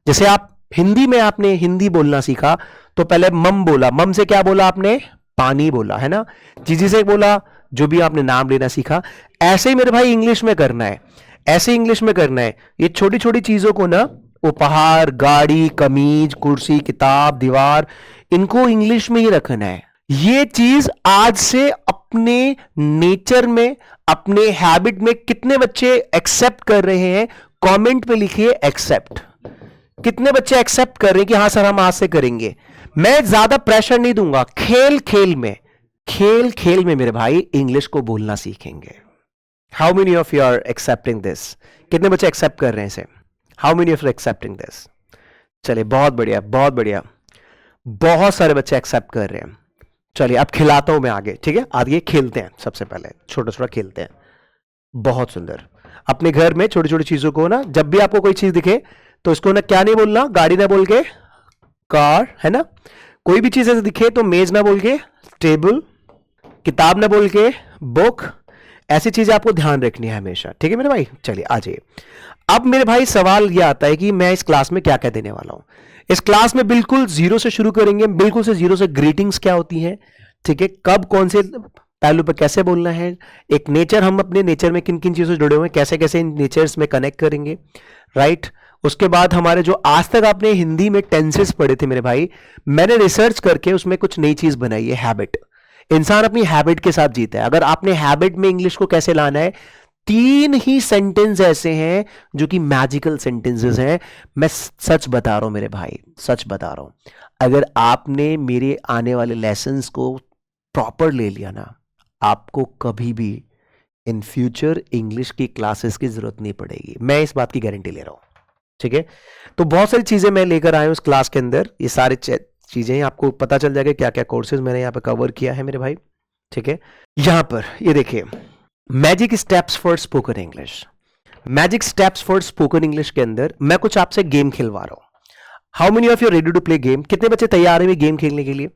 जैसे आप हिंदी में आपने हिंदी बोलना सीखा तो पहले मम बोला, मम से क्या बोला आपने? पानी बोला, है ना। जीजी से बोला, जो भी आपने नाम लेना सीखा। ऐसे ही मेरे भाई इंग्लिश में करना है, ऐसे इंग्लिश में करना है। ये छोटी छोटी चीजों को ना उपहार, गाड़ी, कमीज, कुर्सी, किताब, दीवार, इनको इंग्लिश में ही रखना है। ये चीज आज से अपने नेचर में, अपने हैबिट में कितने बच्चे एक्सेप्ट कर रहे हैं? कमेंट पे लिखिए एक्सेप्ट। कितने बच्चे एक्सेप्ट कर रहे हैं कि हाँ सर हम आज से करेंगे? मैं ज्यादा प्रेशर नहीं दूंगा। खेल खेल में मेरे भाई इंग्लिश को बोलना सीखेंगे। How many of you are accepting this? कितने बच्चे एक्सेप्ट कर रहे हैं इसे? How many of you accepting this? चलिए, बहुत बढ़िया, बहुत बढ़िया, बहुत सारे बच्चे एक्सेप्ट कर रहे हैं। चलिए अब खिलाता हूं मैं आगे, ठीक है? आगे खेलते हैं, सबसे पहले छोटा छोटा खेलते हैं। बहुत सुंदर। अपने घर में छोटी छोटी चीजों को ना, जब भी आपको कोई चीज दिखे तो इसको ना क्या नहीं बोलना, गाड़ी ना बोल के कार, है ना? कोई भी चीज ऐसे दिखे तो मेज ना बोल के टेबल, किताब ना बोल के बुक, ऐसी चीजें आपको ध्यान रखनी है हमेशा, ठीक है मेरे भाई? चलिए आ जाइए। अब मेरे भाई सवाल यह आता है कि मैं इस क्लास में क्या क्या देने वाला हूं। इस क्लास में बिल्कुल जीरो से शुरू करेंगे, बिल्कुल से जीरो से ग्रीटिंग्स क्या होती हैं, ठीक है? कब कौन से पहलू पर कैसे बोलना है, एक नेचर, हम अपने नेचर में किन किन चीजों से जुड़े हुए हैं, कैसे कैसे इन नेचर्स में कनेक्ट करेंगे, राइट? उसके बाद हमारे जो आज तक आपने हिंदी में टेंसेस पढ़े थे मेरे भाई, मैंने रिसर्च करके उसमें कुछ नई चीज बनाई है, हैबिट। इंसान अपनी हैबिट के साथ जीता है। अगर आपने हैबिट में इंग्लिश को कैसे लाना है, 3 ही सेंटेंस ऐसे हैं जो कि मैजिकल सेंटेंसेस हैं। मैं सच बता रहा हूं मेरे भाई, सच बता रहा हूं। अगर आपने मेरे आने वाले लेसन्स को प्रॉपर ले लिया ना, आपको कभी भी इन फ्यूचर इंग्लिश की क्लासेस की जरूरत नहीं पड़ेगी। मैं इस बात की गारंटी ले रहा हूं, ठीक है? तो बहुत सारी चीजें मैं लेकर आया हूं इस क्लास के अंदर। ये सारी चीजें आपको पता चल जाएगा क्या क्या कोर्सेज मैंने यहाँ पे कवर किया है मेरे भाई, ठीक है? यहां पर ये देखिए, magic steps for spoken English. Magic steps for spoken English के अंदर मैं कुछ आपसे गेम खिलवा रहा हूं। How many of you ready to play game? कितने बच्चे तैयार है गेम खेलने के लिए?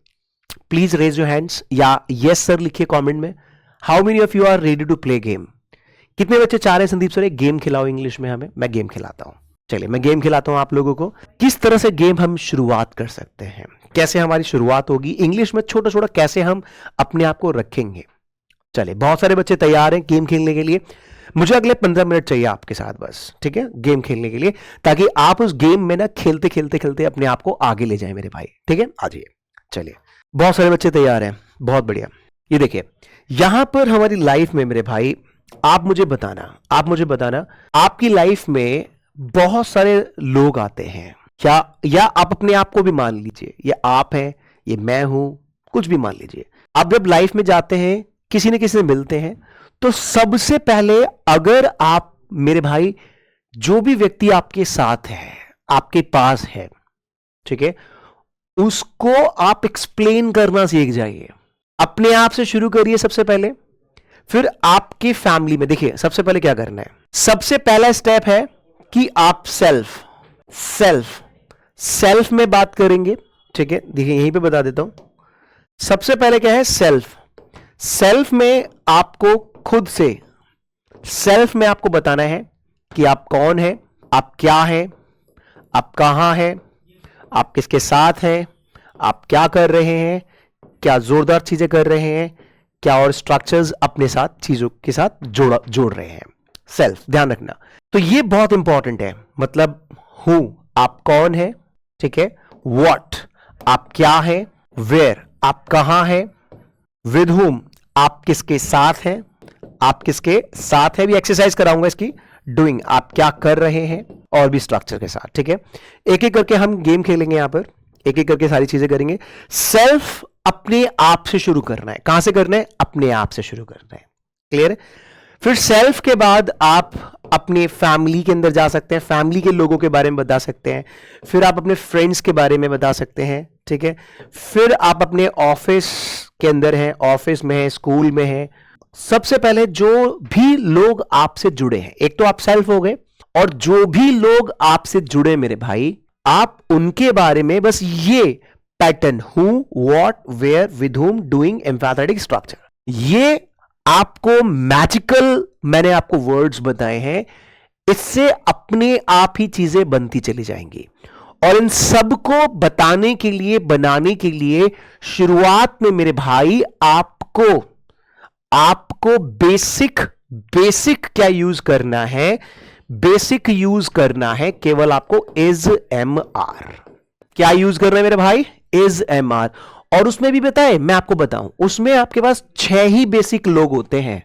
प्लीज रेज योर हैंड्स या यस सर लिखिए कमेंट में। How many of you are ready to play game? कितने बच्चे चाह रहे हैं संदीप सर एक गेम खिलाओ इंग्लिश में हमें? मैं गेम खिलाता हूं। चलिए मैं गेम खिलाता हूं आप लोगों को। किस तरह से गेम हम शुरुआत कर सकते हैं, कैसे हमारी शुरुआत होगी इंग्लिश में, छोटा छोटा कैसे हम अपने आप को रखेंगे। चलिए बहुत सारे बच्चे तैयार हैं गेम खेलने के लिए। मुझे अगले 15 मिनट चाहिए आपके साथ बस, ठीक है? गेम खेलने के लिए, ताकि आप उस गेम में ना खेलते खेलते खेलते अपने आप को आगे ले जाएं मेरे भाई, ठीक है? आ जाइए। चलिए बहुत सारे बच्चे तैयार हैं, बहुत बढ़िया। ये देखिए यहां पर हमारी लाइफ में मेरे भाई, आप मुझे बताना आपकी लाइफ में बहुत सारे लोग आते हैं क्या, या आप अपने आप को भी मान लीजिए, ये आप हैं, ये मैं हूं, कुछ भी मान लीजिए। आप जब लाइफ में जाते हैं, किसी न किसी से मिलते हैं, तो सबसे पहले अगर आप मेरे भाई, जो भी व्यक्ति आपके साथ है, आपके पास है, ठीक है, उसको आप एक्सप्लेन करना सीख जाइए। अपने आप से शुरू करिए सबसे पहले, फिर आपकी फैमिली में। देखिए सबसे पहले क्या करना है, सबसे पहला स्टेप है कि आप सेल्फ में बात करेंगे, ठीक है? देखिए यहीं पे बता देता हूं। सबसे पहले क्या है, सेल्फ में आपको खुद से, सेल्फ में आपको बताना है कि आप कौन है, आप क्या है, आप कहां हैं, आप किसके साथ हैं, आप क्या कर रहे हैं, क्या जोरदार चीजें कर रहे हैं, क्या और स्ट्रक्चर्स अपने साथ चीजों के साथ जोड़ रहे हैं। सेल्फ ध्यान रखना। तो ये बहुत इंपॉर्टेंट है। मतलब हूं, आप कौन है, ठीक है? व्हाट, आप क्या है? वेयर, आप कहां हैं? विद हुम, आप किसके साथ हैं, आप किसके साथ है, भी एक्सरसाइज कराऊंगा इसकी। डूइंग, आप क्या कर रहे हैं, और भी स्ट्रक्चर के साथ, ठीक है? एक एक करके हम गेम खेलेंगे यहां पर, एक एक करके सारी चीजें करेंगे। सेल्फ अपने आप से शुरू करना है। कहां से करना है? अपने आप से शुरू करना है। क्लियर? फिर सेल्फ के बाद आप अपने फैमिली के अंदर जा सकते हैं, फैमिली के लोगों के बारे में बता सकते हैं, फिर आप अपने फ्रेंड्स के बारे में बता सकते हैं, ठीक है? फिर आप अपने ऑफिस के अंदर हैं, ऑफिस में हैं, स्कूल में हैं। सबसे पहले जो भी लोग आपसे जुड़े हैं, एक तो आप सेल्फ हो गए, और जो भी लोग आपसे जुड़े मेरे भाई, आप उनके बारे में बस ये pattern, who, what, where, with whom, doing, emphatic, structure, ये आपको मैजिकल, मैंने आपको वर्ड्स बताए हैं, इससे अपने आप ही चीजें बनती चली जाएंगी। और इन सब को बताने के लिए, बनाने के लिए शुरुआत में मेरे भाई आपको बेसिक क्या यूज करना है, बेसिक यूज करना है केवल आपको इज एम आर। क्या यूज करना है मेरे भाई? Is am are. और उसमें भी बताए, मैं आपको बताऊं, उसमें आपके पास 6 ही बेसिक लोग होते हैं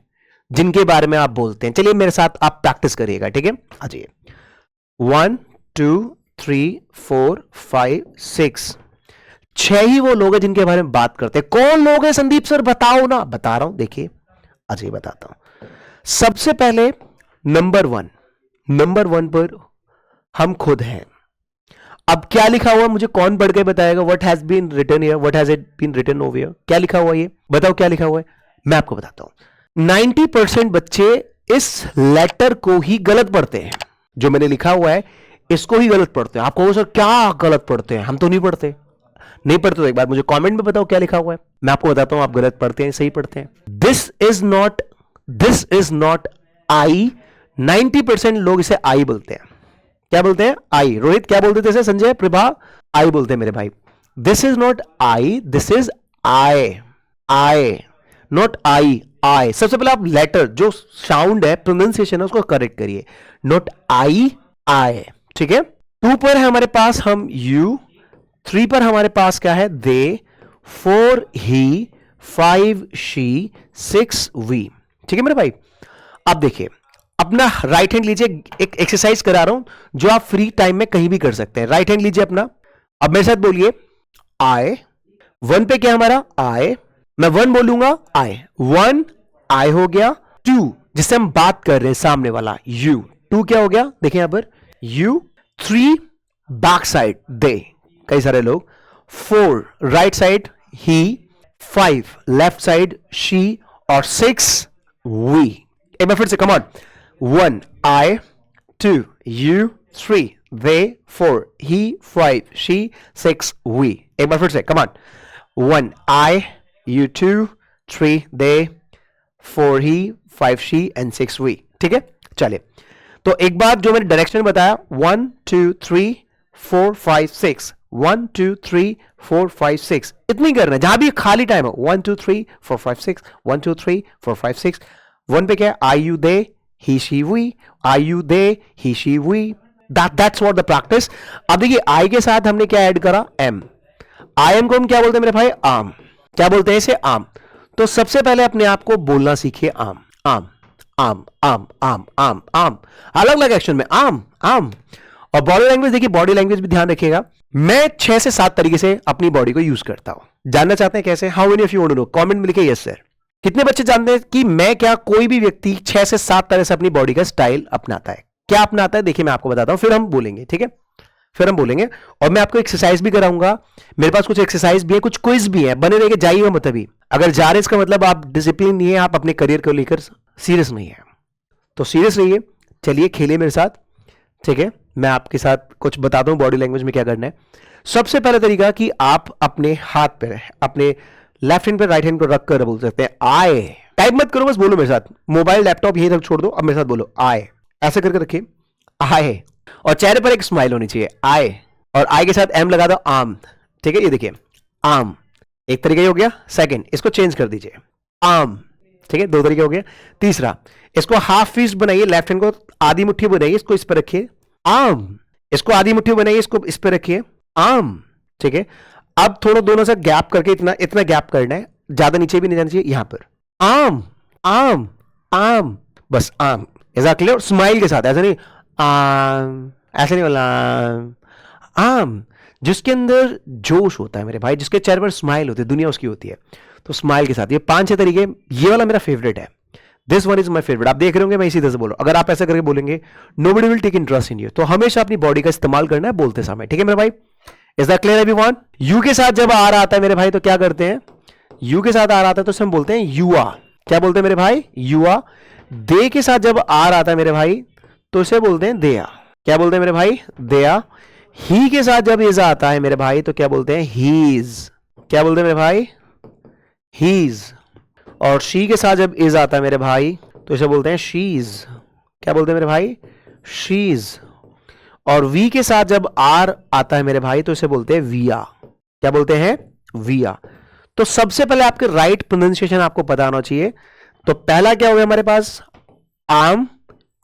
जिनके बारे में आप बोलते हैं। चलिए मेरे साथ आप प्रैक्टिस करिएगा, ठीक है? आ जाइए। 1 2 3 4 5 6, 6 ही वो लोग हैं जिनके बारे में बात करते हैं। कौन लोग हैं संदीप सर? बताओ ना। बता रहा हूं, देखिए अजय बताता हूं। सबसे पहले नंबर 1, नंबर 1 पर हम खुद हैं। अब क्या लिखा हुआ मुझे कौन पढ़ के बताएगा? What has been written here, what has it been written over here? क्या लिखा हुआ ये बताओ, क्या लिखा हुआ है? मैं आपको बताता हूं। 90% बच्चे इस लेटर को ही गलत पढ़ते हैं। जो मैंने लिखा हुआ है इसको ही गलत पढ़ते हैं। आपको सर क्या गलत पढ़ते हैं? हम तो नहीं पढ़ते। नहीं पढ़ते तो एक बार मुझे कमेंट में बताओ क्या लिखा हुआ है। मैं आपको बताता हूं आप गलत पढ़ते हैं सही पढ़ते हैं। दिस इज नॉट आई। 90% लोग इसे आई बोलते हैं। क्या बोलते हैं? आई। रोहित क्या बोलते थे? संजय, प्रभा? आई बोलते हैं मेरे भाई। This is not I, this is I. I, not I, I. सबसे पहले आप लेटर जो साउंड है, प्रोनाउंसिएशन है, उसको करेक्ट करिए। नॉट आई, आई। ठीक है? 2 पर है हमारे पास हम यू, 3 पर हमारे पास क्या है? दे, 4 ही, 5 शी, 6 वी। ठीक है मेरे भाई? अब देखिए अपना राइट हैंड लीजिए, एक एक्सरसाइज करा रहा हूं जो आप फ्री टाइम में कहीं भी कर सकते हैं। राइट हैंड लीजिए अपना। अब मेरे साथ बोलिए आई। 1 पे क्या हमारा? आई। मैं 1 बोलूंगा आई। 1 आई हो गया। 2 जिससे हम बात कर रहे हैं सामने वाला यू, 2 क्या हो गया? देखिए यहां पर यू। 3 बैक साइड दे, कई सारे लोग। 4 right side he. 5 left side she. और 6 वी। एक बार फिर से, come on. 1 I, 2 you, 3 they, 4 he, 5 she, 6 we। एक बार फिर से, come on. 1 I, you 2, 3 they, 4 he, 5 she and 6 we। ठीक है? चलिए तो एक बार जो मैंने डायरेक्शन बताया 1 2 3 4 5 6, 1 2 3 4 5 6, इतनी करना है जहां भी खाली टाइम हो। 1 2 3 4 5 6, 1 2 3 4 5 6। 1 पे क्या है? I you they, he she we, are you they, he she we। that's what the practice। अब देखिए आई के साथ हमने क्या ऐड करा? एम। आई एम को हम क्या बोलते हैं मेरे भाई? आम। क्या बोलते हैं इसे? आम। तो सबसे पहले अपने आप को बोलना सीखिए आम, आम, आम, आम, आम, आम, आम। अलग अलग एक्शन में आम, आम। और बॉडी लैंग्वेज देखिए, बॉडी लैंग्वेज भी ध्यान रखिएगा। मैं 6 से 7 तरीके से अपनी बॉडी को यूज करता हूं। जानना चाहते हैं कैसे? How many of you want to know? Comment में लिखिए यस सर। कितने बच्चे जानते हैं कि मैं क्या, कोई भी व्यक्ति 6 से 7 तरह से अपनी बॉडी का स्टाइल अपनाता है? क्या अपनाता है? देखिए मैं आपको बताता हूं, फिर हम बोलेंगे। ठीक है? फिर हम बोलेंगे और मैं आपको एक्सरसाइज भी कराऊंगा। मेरे पास कुछ एक्सरसाइज भी है, कुछ क्विज भी है। बने रहिए, जाइए मत अभी। अगर जा रहे इसका मतलब आप डिसिप्लिन नहीं है, आप अपने करियर को लेकर सीरियस नहीं है। तो सीरियस रहिए, चलिए खेलिए मेरे साथ। ठीक है? मैं आपके साथ कुछ बताता हूं बॉडी लैंग्वेज में क्या करना है। सबसे पहला तरीका कि आप अपने हाथ पे, अपने लेफ्ट हैंड पे राइट हैंड को रख कर बोल सकते हैं आई। टाइप मत करो, बस बोलो मेरे साथ। मोबाइल लैपटॉप यही तक छोड़ दो, अब मेरे साथ बोलो आई। ऐसे करके रखिए आई, और चेहरे पर एक स्माइल होनी चाहिए। आई, और आई के साथ एम लगा दो, आम। ठीक है? ये देखिए आम, एक तरीका हो गया। सेकंड, इसको चेंज कर दीजिए, आम। ठीक है? 2 तरीके हो गए। तीसरा, इसको हाफ फिस्ट बनाइए, लेफ्ट हैंड को आधी मुट्ठी बनाइए, इसको इस पर रखिए, आम। इसको आधी मुट्ठी बनाइए, इसको इस पर रखिए, आम। ठीक है? अब थोड़ा दोनों से गैप करके इतना गैप करना है, ज्यादा नीचे भी नहीं जाना चाहिए। यहां पर आम, आम, आम, बस आम। ऐसा क्लियर? स्माइल के साथ, ऐसा नहीं आम, ऐसे नहीं बोला आम। जिसके अंदर जोश होता है मेरे भाई, जिसके चेहरे पर स्माइल होती है, दुनिया उसकी होती है। तो स्माइल के साथ ये 5-6 तरीके, ये वाला मेरा फेवरेट है। This one is my favourite. आप देख रहे होंगे मैं इसी तरह से बोल रहा हूं। अगर आप ऐसा करके बोलेंगे nobody will take interest in you. तो हमेशा अपनी बॉडी का इस्तेमाल करना है बोलते समय। ठीक है मेरे भाई? Is that clear everyone? You के साथ जब आ रहा आता है मेरे भाई तो क्या करते हैं? यू के साथ आ रहा था तो हम बोलते हैं युआ। क्या बोलते हैं मेरे भाई? युआ। दे के साथ जब आ रहा था मेरे भाई तो इसे बोलते हैं देया। क्या बोलते हैं मेरे भाई? देया। ही के साथ जब इज आता है मेरे भाई तो क्या बोलते हैं? हीज। क्या बोलते हैं मेरे भाई? हीज। और शी के साथ जब इज आता है मेरे भाई तो इसे बोलते हैं शीज। क्या बोलते हैं मेरे भाई? शीज। और वी के साथ जब आर आता है मेरे भाई तो इसे बोलते हैं विया। क्या बोलते हैं? विया। तो सबसे पहले आपके राइट प्रोनाउंसिएशन आपको पता होना चाहिए। तो पहला क्या हो गया हमारे पास? आम,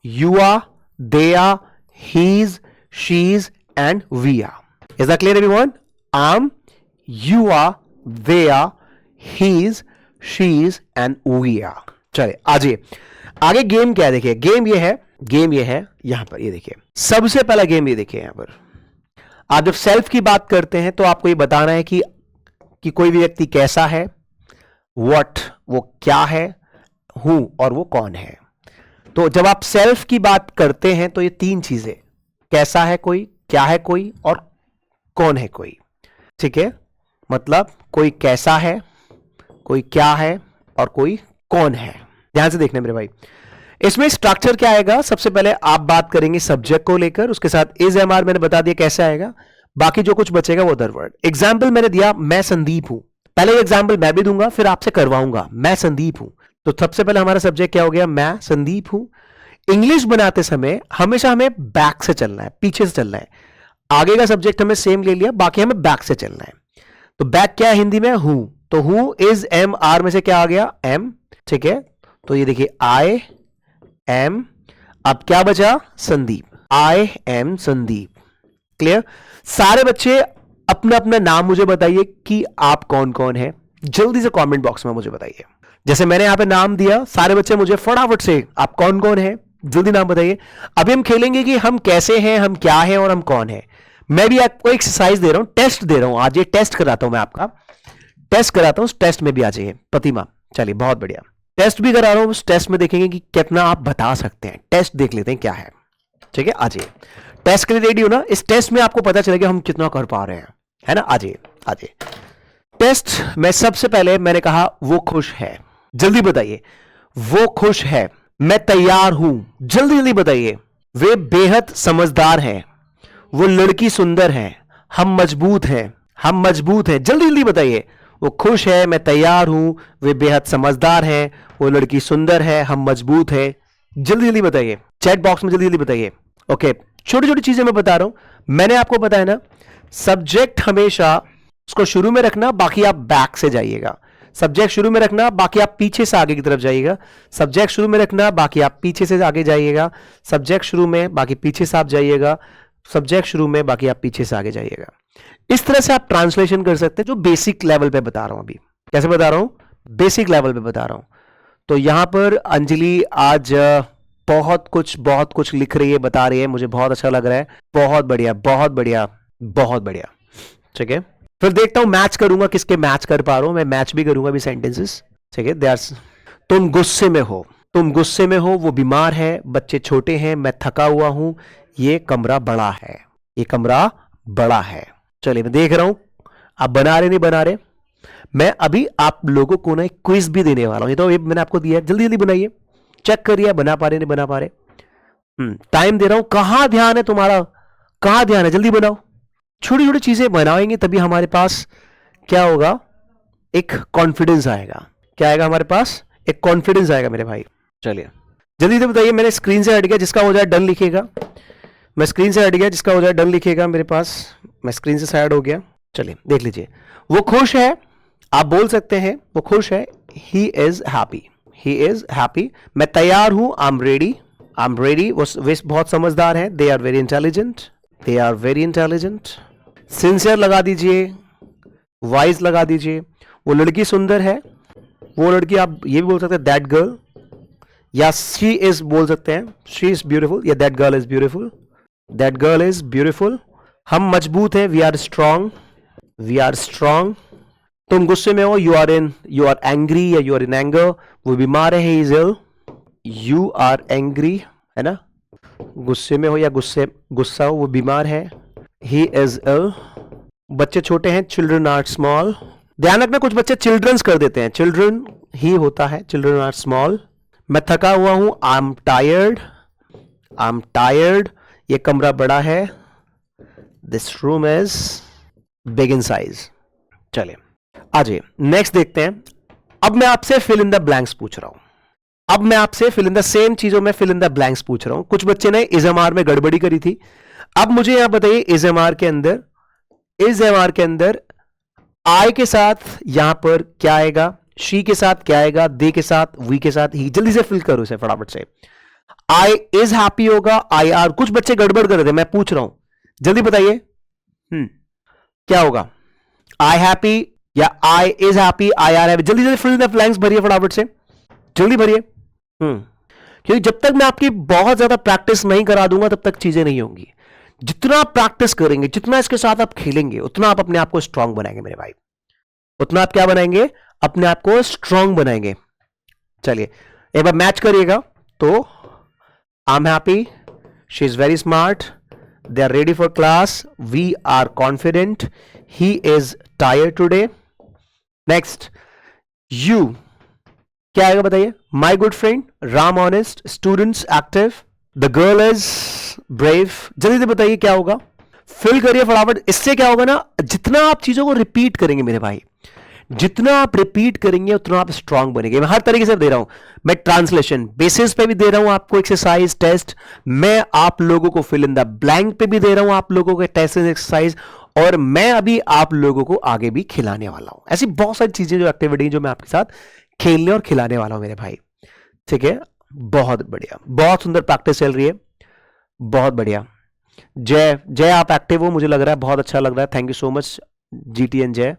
your, they are, he's, she's and we are. Is that clear everyone? I'm, you are, they are, he's, she's and we are. चले आगे गेम क्या है देखिए, गेम ये है यहां पर, ये देखिए सबसे पहला गेम ये देखिए यहां पर। आप जब सेल्फ की बात करते हैं तो आपको ये बताना है कि कोई भी व्यक्ति कैसा है, व्हाट वो क्या है, हु और वो कौन है। तो जब आप सेल्फ की बात करते हैं तो ये तीन चीजें, कैसा है कोई, क्या है कोई और कौन है कोई। ठीक है, मतलब कोई कैसा है, कोई क्या है और कोई कौन है। ध्यान से देखना मेरे भाई, इसमें स्ट्रक्चर क्या आएगा, सबसे पहले आप बात करेंगे सब्जेक्ट को लेकर, उसके साथ इज एम आर मैंने बता दिया कैसे आएगा, बाकी जो कुछ बचेगा वो अदर वर्ड। एग्जाम्पल मैंने दिया, मैं संदीप हूं, पहले एग्जाम्पल मैं भी दूंगा फिर आपसे करवाऊंगा, मैं संदीप हूं। तो सबसे पहले हमारा सब्जेक्ट क्या हो गया, मैं संदीप हूं। इंग्लिश बनाते समय हमेशा हमें बैक से चलना है, पीछे से चलना है। आगे का सब्जेक्ट हमें सेम ले लिया, बाकी हमें बैक से चलना है। तो बैक क्या है हिंदी में, हूं, तो हूं इज एम आर में से क्या आ गया, एम। ठीक है, तो ये देखिए आई एम, अब क्या बचा, Sandeep, I am Sandeep. Clear? सारे बच्चे अपना अपना नाम मुझे बताइए कि आप कौन कौन है, जल्दी से कमेंट बॉक्स में मुझे बताइए। जैसे मैंने यहां पे नाम दिया, सारे बच्चे मुझे फटाफट से आप कौन कौन है जल्दी नाम बताइए। अभी हम खेलेंगे कि हम कैसे हैं, हम क्या हैं और हम कौन है। मैं भी आपको एक्सरसाइज दे रहा हूं, टेस्ट दे रहा हूं, आज ये टेस्ट कराता हूं, मैं आपका टेस्ट कराता हूं, उस टेस्ट में भी आ जाइए। प्रतिमा, चलिए बहुत बढ़िया, टेस्ट भी करा रहा हूं, उस टेस्ट में देखेंगे कि कितना आप बता सकते हैं। टेस्ट देख लेते हैं क्या है। ठीक है, आ जाइए, टेस्ट के लिए रेडी हो ना, इस टेस्ट में आपको पता चलेगा हम कितना कर पा रहे हैं, है ना। आ जाइए टेस्ट में सबसे पहले मैंने कहा वो खुश है, जल्दी बताइए, वो खुश है। मैं तैयार हूं, जल्दी जल्दी बताइए। वे बेहद समझदार हैं, वो लड़की सुंदर है, हम मजबूत हैं, जल्दी जल्दी बताइए। वो खुश है, मैं तैयार हूं, वे बेहद समझदार हैं, वो लड़की सुंदर है, हम मजबूत है, जल्दी जल्दी बताइए। चैट बॉक्स में जल्दी जल्दी बताइए। ओके, छोटी छोटी चीजें मैं बता रहा हूं, मैंने आपको बताया ना, सब्जेक्ट हमेशा उसको शुरू में रखना, बाकी आप बैक से जाइएगा। सब्जेक्ट शुरू में रखना, बाकी आप पीछे से आगे की तरफ जाइएगा। सब्जेक्ट शुरू में रखना, बाकी आप पीछे से आगे जाइएगा। सब्जेक्ट शुरू में, बाकी पीछे से आप जाइएगा। सब्जेक्ट शुरू में, बाकी आप पीछे से आगे जाइएगा। इस तरह से आप ट्रांसलेशन कर सकते हैं, जो बेसिक लेवल पे बता रहा हूं। अभी कैसे बता रहा हूं, बेसिक लेवल पे बता रहा हूं। तो यहां पर अंजलि आज बहुत कुछ लिख रही है, बता रही है, मुझे बहुत अच्छा लग रहा है। बहुत बढ़िया, बहुत बढ़िया, बहुत बढ़िया। ठीक है, फिर देखता हूं मैच करूंगा, किसके मैच कर पा रहा हूं। मैं मैच भी करूंगा अभी सेंटेंसेस। ठीक है, तुम गुस्से में हो, वो बीमार है, बच्चे छोटे हैं, मैं थका हुआ हूं, ये कमरा बड़ा है। चलिए, मैं देख रहा हूं आप बना रहे नहीं बना रहे। मैं अभी आप लोगों को ना एक क्विज भी देने वाला हूं, ये तो मैंने आपको दिया है, जल्दी जल्दी बनाइए, चेक करिए बना पा रहे नहीं बना पा रहे। टाइम दे रहा हूं, कहां ध्यान है तुम्हारा, कहां ध्यान है, जल्दी बनाओ। छोटी छोटी चीजें बनाएंगे तभी हमारे पास क्या होगा, एक कॉन्फिडेंस आएगा। क्या आएगा हमारे पास, एक कॉन्फिडेंस आएगा मेरे भाई। चलिए जल्दी से बताइए। मैंने स्क्रीन से हट गया, जिसका हो जाए डन लिखेगा। मैं स्क्रीन से हट गया, जिसका हो जाए डन लिखेगा मेरे पास। मैं स्क्रीन से साइड हो गया। चलिए देख लीजिए, वो खुश है, आप बोल सकते हैं वो खुश है, ही इज हैप्पी। मैं तैयार हूं, आई एम रेडी। वो बहुत समझदार है, they are very intelligent. Sincere लगा दीजिए, वाइज लगा दीजिए। वो लड़की सुंदर है, वो लड़की आप ये भी बोल सकते हैं दैट गर्ल, या शी इज बोल सकते हैं, शी इज ब्यूटीफुल, या दैट गर्ल इज ब्यूटीफुल। हम मजबूत हैं, वी आर स्ट्रांग। तुम गुस्से में हो, यू आर एंग्री या यू आर इन एंगर। वो बीमार है, he is ill, you are angry, है ना। गुस्से में हो या गुस्सा हो, वो बीमार है, ही इज इल। बच्चे छोटे हैं, चिल्ड्रन आर स्मॉल। ध्यान रखना, कुछ बच्चे चिल्ड्रंस कर देते हैं, चिल्ड्रन ही होता है, चिल्ड्रन आर स्मॉल। मैं थका हुआ हूं, आई एम टायर्ड। ये कमरा बड़ा है, this room is big in size. चलिए आ जाइए, नेक्स्ट देखते हैं। अब मैं आपसे फिल इन द ब्लैंक्स पूछ रहा हूं। अब मैं आपसे फिल इन द सेम चीजों में फिल इन द ब्लैंक्स पूछ रहा हूं। कुछ बच्चे ने इजएमआर में गड़बड़ी करी थी। अब मुझे यहां बताइए, इजएमआर के अंदर आई के साथ यहां पर क्या आएगा, शी के साथ क्या आएगा, दे के साथ, वी के साथ, ही। जल्दी से फिल करो इसे फटाफट से। आई इज हैप्पी होगा, आई आर। कुछ बच्चे गड़बड़ कर रहे थे, मैं पूछ रहा हूं, जल्दी बताइए। क्या होगा, आई हैप्पी या I is happy, I are happy? जल्दी जल्दी फिल इन द ब्लैंक्स भरिए फटाफट से, जल्दी भरिए। क्योंकि जब तक मैं आपकी बहुत ज्यादा प्रैक्टिस नहीं करा दूंगा तब तक चीजें नहीं होंगी। जितना आप प्रैक्टिस करेंगे, जितना इसके साथ आप खेलेंगे, उतना आप अपने आप को स्ट्रांग बनाएंगे मेरे भाई। उतना आप क्या बनाएंगे, अपने आप को स्ट्रांग बनाएंगे। चलिए एक बार मैच करिएगा। तो आई am happy, she is very smart, they are ready for class, we are confident, he is tired today. Next, you, क्या आएगा बताइए? My good friend, Ram honest, students active, the girl is brave. जल्दी से बताइए क्या होगा, fill करिए फटाफट। इससे क्या होगा ना, जितना आप चीजों को रिपीट करेंगे मेरे भाई, जितना आप रिपीट करेंगे उतना आप स्ट्रांग बनेंगे। मैं हर तरीके से दे रहा हूं, मैं ट्रांसलेशन बेसिस पे भी दे रहा हूं आपको एक्सरसाइज टेस्ट, मैं आप लोगों को फिल इन द ब्लैंक पे भी दे रहा हूं आप लोगों के टेस्ट एक्सरसाइज, और मैं अभी आप लोगों को आगे भी खिलाने वाला हूं। ऐसी बहुत सारी चीजें जो एक्टिविटी जो मैं आपके साथ खेलने और खिलाने वाला हूं मेरे भाई। ठीक है, बहुत बढ़िया, बहुत सुंदर प्रैक्टिस चल रही है, बहुत बढ़िया। जय जय, आप एक्टिव हो, मुझे लग रहा है बहुत अच्छा लग रहा है। Thank you so much GTN Jai,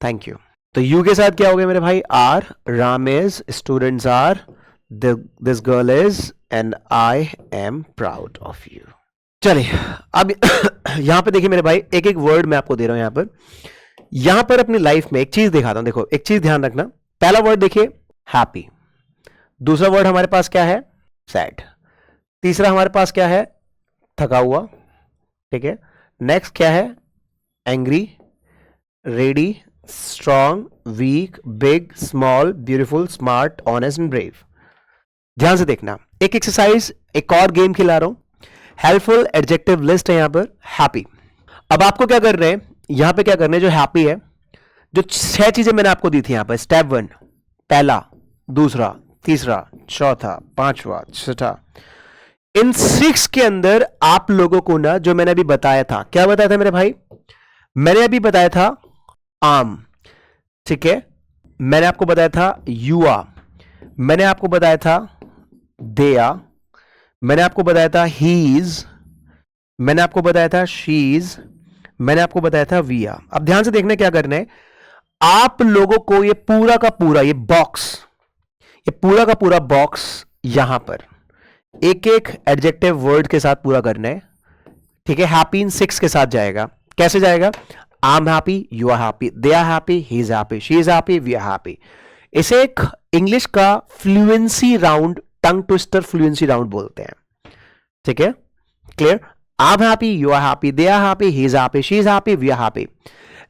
thank you. तो यू के साथ क्या हो गया मेरे भाई, are, Ram is, students are, this girl is, and I am proud of you. चलिए अब यहां पे देखिए मेरे भाई, एक एक वर्ड मैं आपको दे रहा हूं यहां पर अपनी लाइफ में एक चीज दिखाता हूं। देखो एक चीज ध्यान रखना, पहला वर्ड देखिए हैप्पी, दूसरा वर्ड हमारे पास क्या है, सैड, तीसरा हमारे पास क्या है, थका हुआ। ठीक है, नेक्स्ट क्या है, angry, ready, strong, weak, big, small, beautiful, smart, honest and brave. ध्यान से देखना, एक एक्सरसाइज, एक और गेम खिला रहा हूं, हेल्पफुल एडजेक्टिव लिस्ट है यहां पर, हैप्पी। अब आपको क्या करना है, यहां पे क्या करना है, जो हैप्पी है, जो 6 चीजें मैंने आपको दी थी यहां पर, स्टेप 1, पहला, दूसरा, तीसरा, चौथा, पांचवा, छठा, इन 6 के अंदर आप लोगों को ना, जो मैंने अभी बताया था, क्या बताया था मेरे भाई, मैंने अभी बताया था आम, ठीक है, मैंने आपको बताया था युआ, मैंने आपको बताया था देया, मैंने आपको बताया था हीज, मैंने आपको बताया था शीज, मैंने आपको बताया था विया। अब ध्यान से देखना क्या करना है, आप लोगों को ये पूरा का पूरा ये बॉक्स, ये पूरा का पूरा बॉक्स यहां पर एक एक एडजेक्टिव वर्ड के साथ पूरा करना है। ठीक है, हैप्पी इन 6 के साथ जाएगा। कैसे जाएगा, I am happy, you are happy, they are happy, he is happy, she is happy, we are happy. इसे एक इंग्लिश का fluency round, tongue twister fluency round बोलते हैं। ठीक है, clear, I am happy, you are happy, they are happy, he is happy, she is happy, we are happy.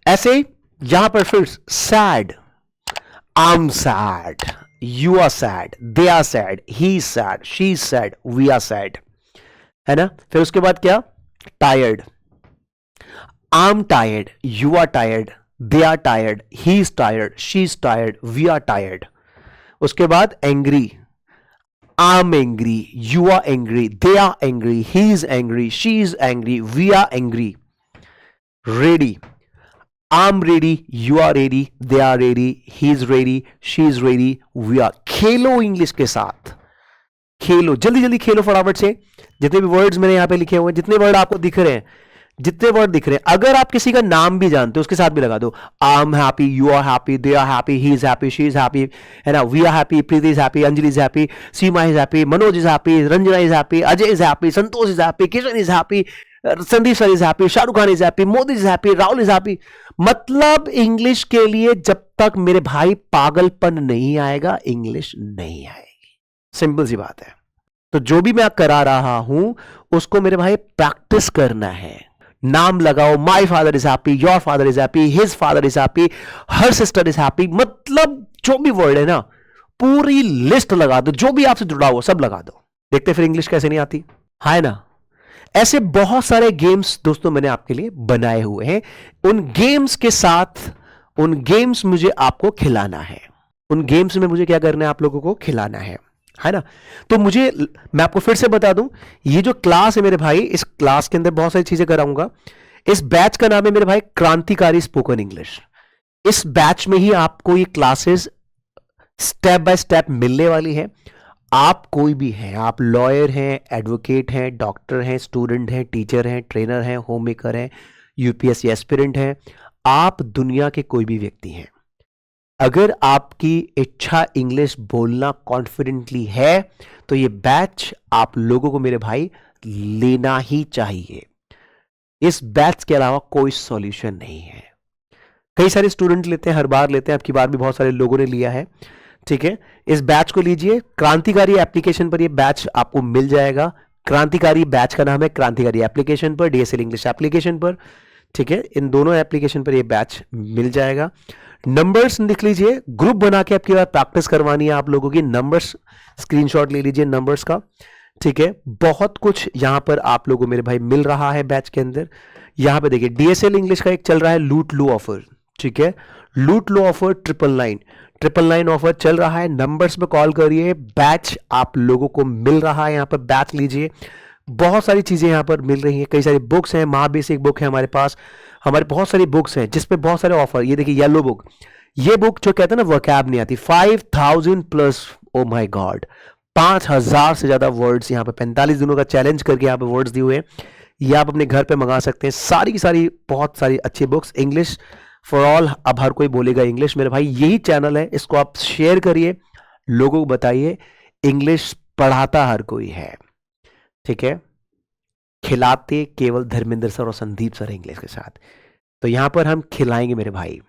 ऐसे यहां पर फिर sad, I am sad, you are sad, they are sad, he is sad, she is sad, we are sad, है ना। फिर उसके बाद क्या, tired, I'm tired, you are tired, they are tired, he is tired, she is tired, we are tired। उसके बाद angry, I'm angry, you are angry, they are angry, he is angry, she is angry, we are angry। ready, I'm ready, you are ready, they are ready, he is ready, she is ready, we are। Khelo English के साथ, खेलो, जल्दी जल्दी खेलो फटाफट से। जितने भी words मैंने यहां पे लिखे हुए हैं, जितने वर्ड आपको दिख रहे हैं, जितने वर्ड दिख रहे हैं, अगर आप किसी का नाम भी जानते हो उसके साथ भी लगा दो। I am happy, you are happy, they are happy, he is happy, she is happy, है ना, we are happy, Preeti is happy, Anjali is happy, Seema is happy, Manoj is happy, Ranjana is happy, Ajay is happy, Santosh is happy, Kishan is happy, Sandeep sir is happy, Shahrukh Khan is happy, Modi is happy, Rahul is happy. मतलब English के लिए जब तक मेरे भाई पागलपन नहीं आएगा, इंग्लिश नहीं आएगी। सिंपल सी बात है। तो जो भी मैं करा रहा हूं उसको मेरे भाई प्रैक्टिस करना है। नाम लगाओ, my father is happy, your father is happy, his father is happy, her sister is happy. मतलब जो भी वर्ड है ना, पूरी लिस्ट लगा दो, जो भी आपसे जुड़ा हुआ सब लगा दो। देखते फिर इंग्लिश कैसे नहीं आती, है ना। ऐसे बहुत सारे गेम्स दोस्तों मैंने आपके लिए बनाए हुए हैं। उन गेम्स के साथ, उन गेम्स मुझे आपको खिलाना है, उन गेम्स में मुझे क्या करना है, आप लोगों को खिलाना है ना। तो मैं आपको फिर से बता दूं, ये जो क्लास है मेरे भाई, इस क्लास के अंदर बहुत सारी चीजें कराऊंगा। इस बैच का नाम है मेरे भाई क्रांतिकारी स्पोकन इंग्लिश। इस बैच में ही आपको ये क्लासेस स्टेप बाय स्टेप मिलने वाली है। आप कोई भी हैं, आप लॉयर हैं, एडवोकेट हैं, डॉक्टर हैं, स्टूडेंट हैं, टीचर हैं, ट्रेनर हैं, होम मेकर हैं, यूपीएससी एस्पिरेंट हैं, आप दुनिया के कोई भी व्यक्ति हैं, अगर आपकी इच्छा इंग्लिश बोलना कॉन्फिडेंटली है तो ये बैच आप लोगों को मेरे भाई लेना ही चाहिए। इस बैच के अलावा कोई सॉल्यूशन नहीं है। कई सारे स्टूडेंट लेते हैं, हर बार लेते हैं, अब की बार भी बहुत सारे लोगों ने लिया है। ठीक है, इस बैच को लीजिए। क्रांतिकारी एप्लीकेशन पर ये बैच आपको मिल जाएगा। क्रांतिकारी बैच का नाम है क्रांतिकारी एप्लीकेशन पर, डीएसएल इंग्लिश एप्लीकेशन पर। ठीक है, इन दोनों एप्लीकेशन पर ये बैच मिल जाएगा। नंबर्स लिख लीजिए, ग्रुप बना के आपकी बार प्रैक्टिस करवानी है आप लोगों की। नंबर्स स्क्रीनशॉट ले लीजिए नंबर्स का। ठीक है, बहुत कुछ यहां पर आप लोगों को मेरे भाई मिल रहा है बैच के अंदर। यहां पे देखिए डीएसएल इंग्लिश का एक चल रहा है लूट लो ऑफर। ठीक है, लूट लो ऑफर 999 ऑफर चल रहा है। नंबर्स पे कॉल करिए, बैच आप लोगों को मिल रहा है। यहां पर बैच लीजिए, बहुत सारी चीजें यहां पर मिल रही हैं। कई सारी बुक्स हैं, महा बेसिक बुक है हमारे पास, हमारे बहुत सारी बुक्स हैं जिसपे बहुत सारे ऑफर। ये देखिए येलो बुक, ये बुक जो कहते हैं ना वर्कैब नहीं आती, 5000 प्लस, ओ माय गॉड, 5000 से ज्यादा वर्ड्स यहाँ पे 45 दिनों का चैलेंज करके यहाँ पे वर्ड्स दिए हुए हैं। ये आप अपने घर पे मंगा सकते हैं। सारी की सारी बहुत सारी अच्छी बुक्स, इंग्लिश फॉर ऑल। अब हर कोई बोलेगा इंग्लिश, मेरे भाई यही चैनल है, इसको आप शेयर करिए, लोगों को बताइए इंग्लिश पढ़ाता हर कोई है। ठीक है, खिलाते केवल धर्मेंद्र सर और संदीप सर इंग्लिश के साथ, तो यहां पर हम खिलाएंगे मेरे भाई।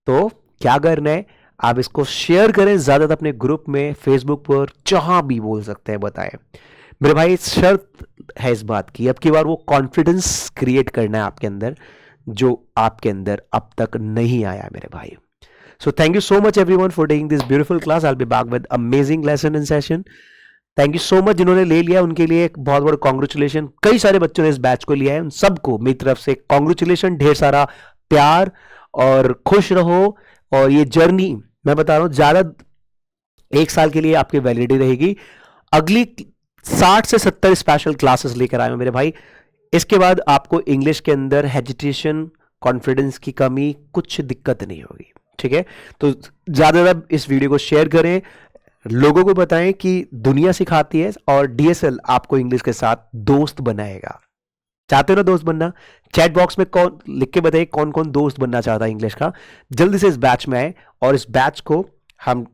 तो क्या करना है, आप इसको शेयर करें ज्यादातर अपने ग्रुप में, फेसबुक पर, जहां भी बोल सकते हैं बताएं मेरे भाई। शर्त है इस बात की, अब की बार वो कॉन्फिडेंस क्रिएट करना है आपके अंदर जो आपके अंदर अब तक नहीं आया मेरे भाई। सो thank you so much everyone for taking this beautiful class. I will be back with amazing lesson in session. Thank you so much जिन्होंने ले लिया, उनके लिए एक बहुत बड़ा कॉन्ग्रेचुलेशन। कई सारे बच्चों ने इस बैच को लिया है, उन सबको मेरी तरफ से कॉन्ग्रेचुलेशन, ढेर सारा प्यार और खुश रहो। और ये जर्नी मैं बता रहा हूं ज्यादा 1 साल के लिए आपकी वैलिडिटी रहेगी। अगली 60 से 70 स्पेशल क्लासेस लेकर आए मेरे भाई। इसके बाद आपको इंग्लिश के अंदर हेजिटेशन, कॉन्फिडेंस की कमी, कुछ दिक्कत नहीं होगी। ठीक है, तो ज्यादा इस वीडियो को शेयर करें, लोगों को बताएं कि दुनिया सिखाती है और डीएसएल आपको इंग्लिश के साथ दोस्त बनाएगा। चाहते हो ना दोस्त बनना? चैट बॉक्स में कौन लिख के बताइए कौन कौन दोस्त बनना चाहता है इंग्लिश का। जल्दी से इस बैच में आए और इस बैच को हम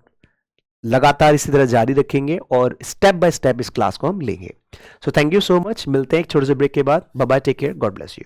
लगातार इसी तरह जारी रखेंगे और स्टेप बाय स्टेप इस क्लास को हम लेंगे। So thank you so much. मिलते हैं एक छोटे से ब्रेक के बाद। Bye bye, take care, God bless you.